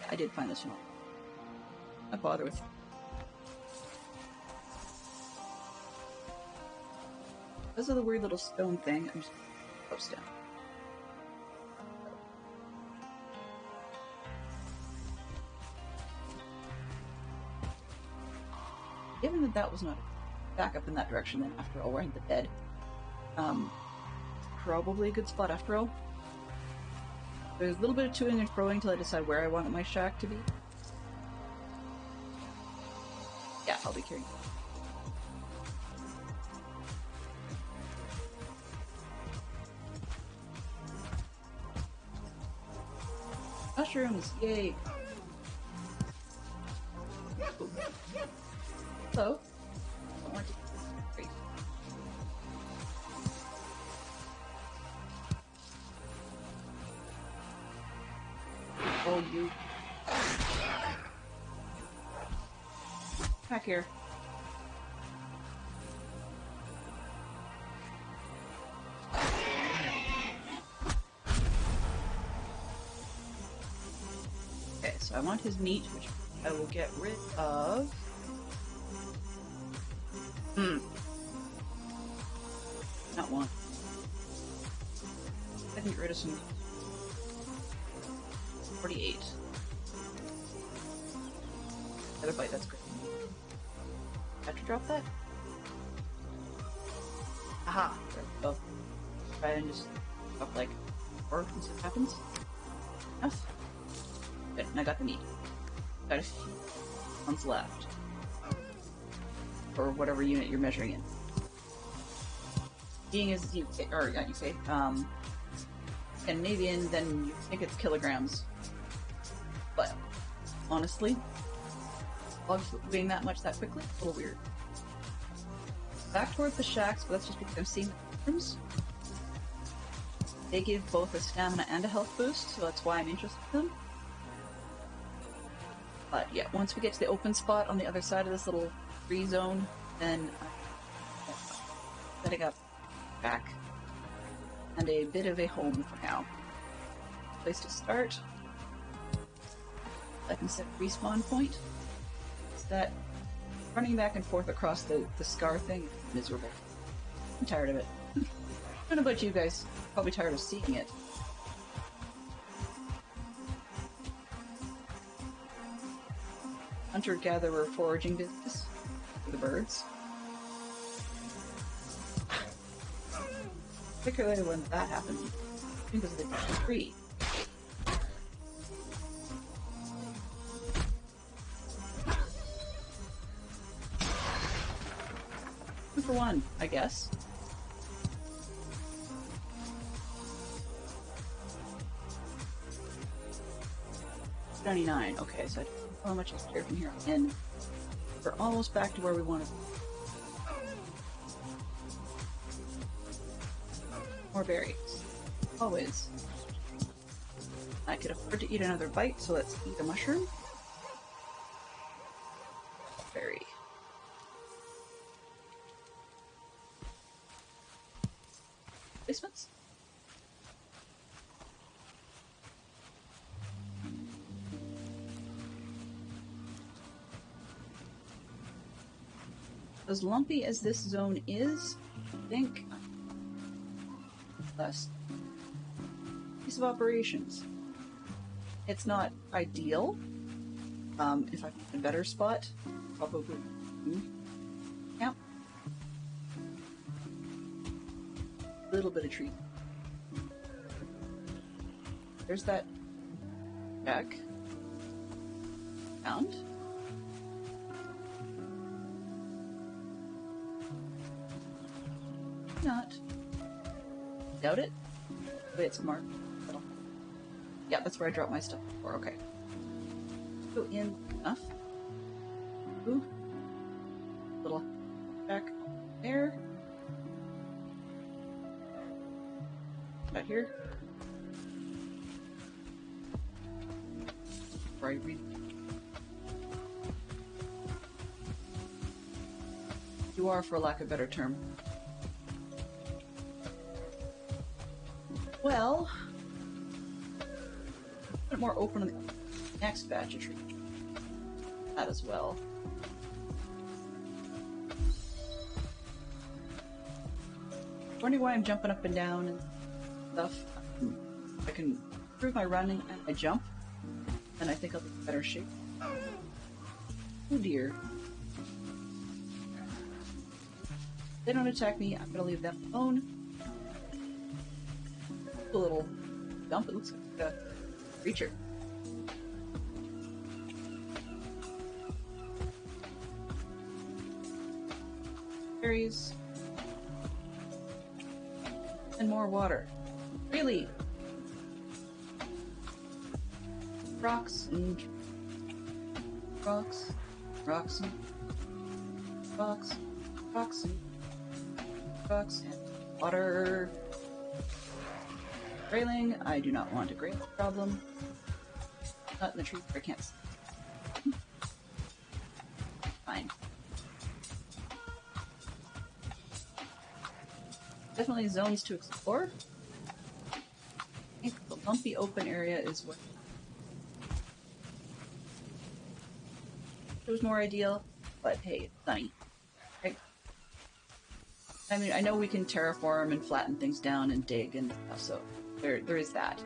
I did find this one. I bother with. Because of the weird little stone thing, I'm just gonna post down. Given that that was not back up in that direction, then after all, we're in the bed. Probably a good spot after all. There's a little bit of toing and froing until I decide where I want my shack to be. Yeah, I'll be carrying. Mushrooms, yay! Ooh. Hello. Don't want to. Great. Oh, you. Back here. Okay, so I want his meat, which I will get rid of. Not one. I can get rid of some. 48. Another bite, that's great. Have to drop that? Aha! There we go. Try and just drop like 4 and see what happens. Enough. Good, and I got the meat. Got a few ones left. Or whatever unit you're measuring in. Being as you say, or yeah, you say, Scandinavian, then you think it's kilograms. But honestly, logs weighing that much that quickly, a little weird. Back towards the shacks, but that's just because I'm seeing the mushrooms. They give both a stamina and a health boost, so that's why I'm interested in them. But yeah, once we get to the open spot on the other side of this little free zone, then I'm setting up back and a bit of a home for now. Place to start. I can set a respawn point. Is that running back and forth across the scar thing is miserable. I'm tired of it. I don't know about you guys. Probably tired of seeing it. Hunter-gatherer foraging business for the birds. Particularly when that happens, because of the tree. 2 for 1, I guess. $99. Okay, so I don't know how much is clear from here on in. We're almost back to where we want to be. More berries. Always. I could afford to eat another bite, so let's eat a mushroom. Berry. Basements? As lumpy as this zone is, I think less piece of operations. It's not ideal. If I find a better spot, probably. Yeah. A little bit of tree. There's that deck. Found. Not. Doubt it. Wait, it's marked. Yeah, that's where I dropped my stuff before. Okay. Go in enough. Ooh. Little back there. Right here. Before I read. You are, for lack of a better term. Well, a bit more open on the next batch of trees. That as well. Wondering why I'm jumping up and down and stuff. I can improve my running and my jump, and I think I'll be in better shape. Oh dear. If they don't attack me, I'm gonna leave them alone. A little dump, it looks like a creature. Berries. And more water. Really? Rocks and rocks. Rocks and rocks. Rocks and rocks and water. Railing. I do not want a great problem. Not in the tree where I can't see. Fine. Definitely zones to explore. I think the lumpy open area is what it was more ideal, but hey, it's sunny. Right? I mean, I know we can terraform and flatten things down and dig and stuff, so there is that.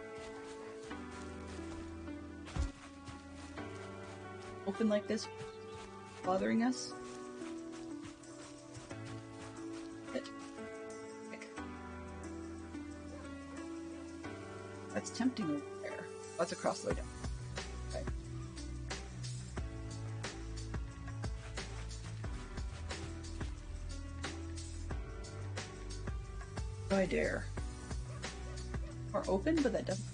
Open like this, bothering us. That's tempting over there. That's across the way down. Okay. Do I dare? More open, but that doesn't.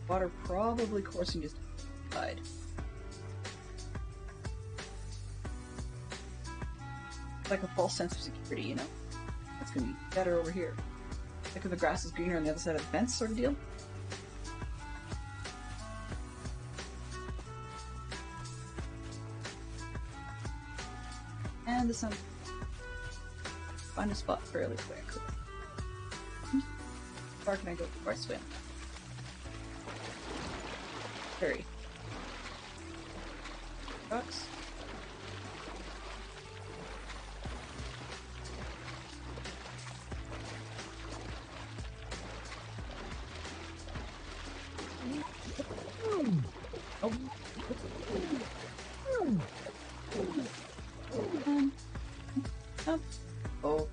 Water probably coursing just inside. Like a false sense of security, you know? That's gonna be better over here. Like if the grass is greener on the other side of the fence, sort of deal. And the sun. Find a spot fairly quick. How far can I go before I swim? Hurry. Rocks. Oh.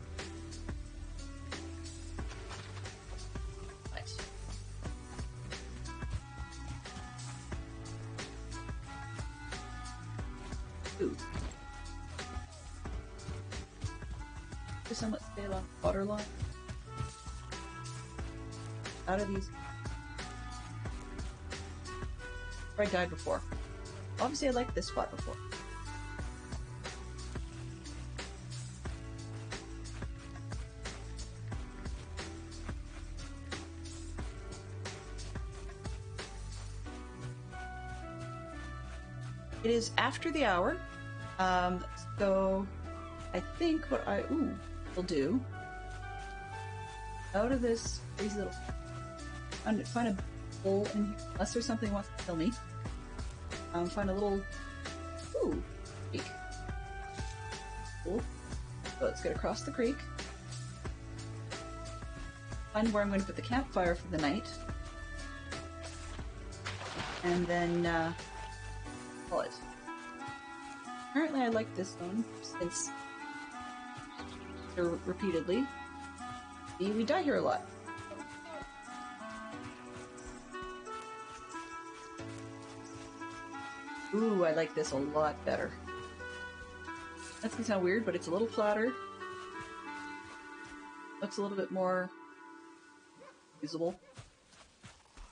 Nice. Ooh. Just somewhat stay along the water line. Out of these. Where I died before. Obviously I liked this spot before. It is after the hour, so I think what I will do out of this crazy little find a hole in here, unless there's something that wants to kill me. Find a little peek. Cool. So let's get across the creek. Find where I'm going to put the campfire for the night. And then, call it. Apparently I like this one, since repeatedly. We die here a lot. Ooh, I like this a lot better. That's gonna sound weird, but it's a little flatter. Looks a little bit more usable.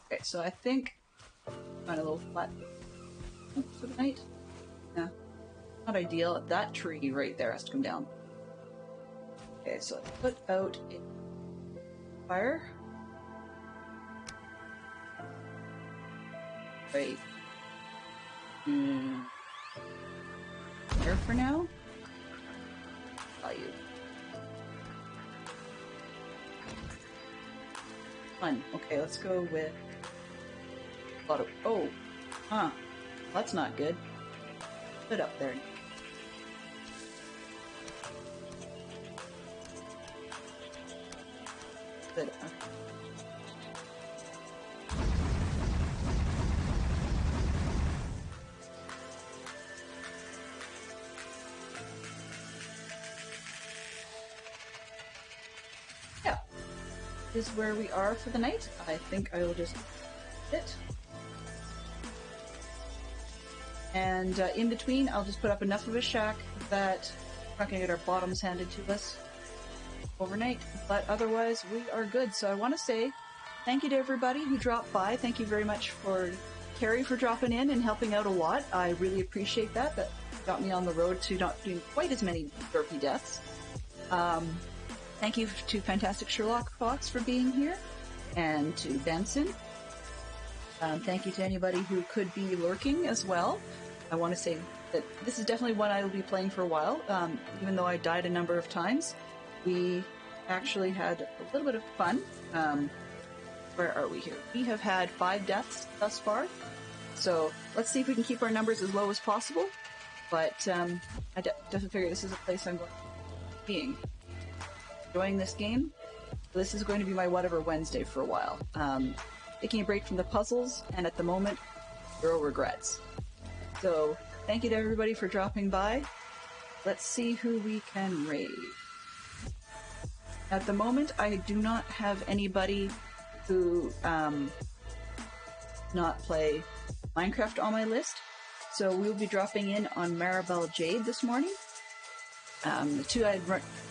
Okay, so I think find a little flat for the night. Yeah, not ideal. That tree right there has to come down. Okay, so let's put out a fire. Right. There for now. Value. Fun. Okay, let's go with a lot of. Oh, huh. That's not good. Put it up there. Put it up. Yeah, is where we are for the night. I think I will just sit. And in between, I'll just put up enough of a shack that we're not going to get our bottoms handed to us overnight. But otherwise, we are good. So I want to say thank you to everybody who dropped by. Thank you very much for Carrie for dropping in and helping out a lot. I really appreciate that. That got me on the road to not doing quite as many derpy deaths. Thank you to Fantastic Sherlock Fox for being here, and to Benson. Thank you to anybody who could be lurking as well. I want to say that this is definitely one I will be playing for a while, even though I died a number of times. We actually had a little bit of fun. Where are we here? We have had 5 deaths thus far, so let's see if we can keep our numbers as low as possible. But I definitely figure this is a place I'm going to be being. Enjoying this game. This is going to be my whatever Wednesday for a while. Taking a break from the puzzles, and at the moment, 0 regrets. So, thank you to everybody for dropping by. Let's see who we can raid. At the moment, I do not have anybody who not play Minecraft on my list, so we'll be dropping in on Maribel Jade this morning. The two that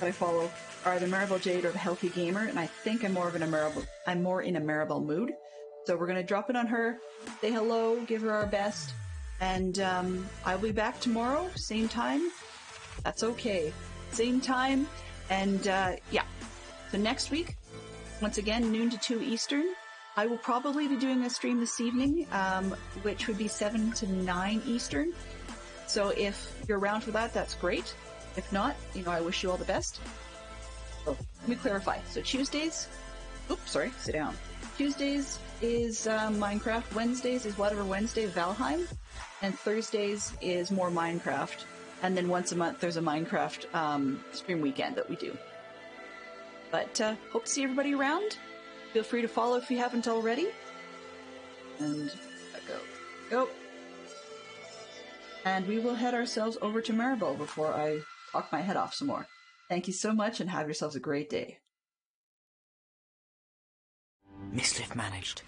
I follow are the Maribel Jade or the Healthy Gamer, and I think I'm more in a Maribel mood. So we're gonna drop it on her, say hello, give her our best, and I'll be back tomorrow, same time. That's okay. Same time, and yeah. So next week, once again, noon to 2 Eastern, I will probably be doing a stream this evening, which would be 7 to 9 Eastern. So if you're around for that, that's great. If not, I wish you all the best. So, let me clarify. So Tuesdays, sit down. Tuesdays is Minecraft, Wednesdays is whatever Wednesday, Valheim, and Thursdays is more Minecraft. And then once a month there's a Minecraft stream weekend that we do. But hope to see everybody around. Feel free to follow if you haven't already. And go. And we will head ourselves over to Maribel before I talk my head off some more. Thank you so much, and have yourselves a great day. Mischief managed.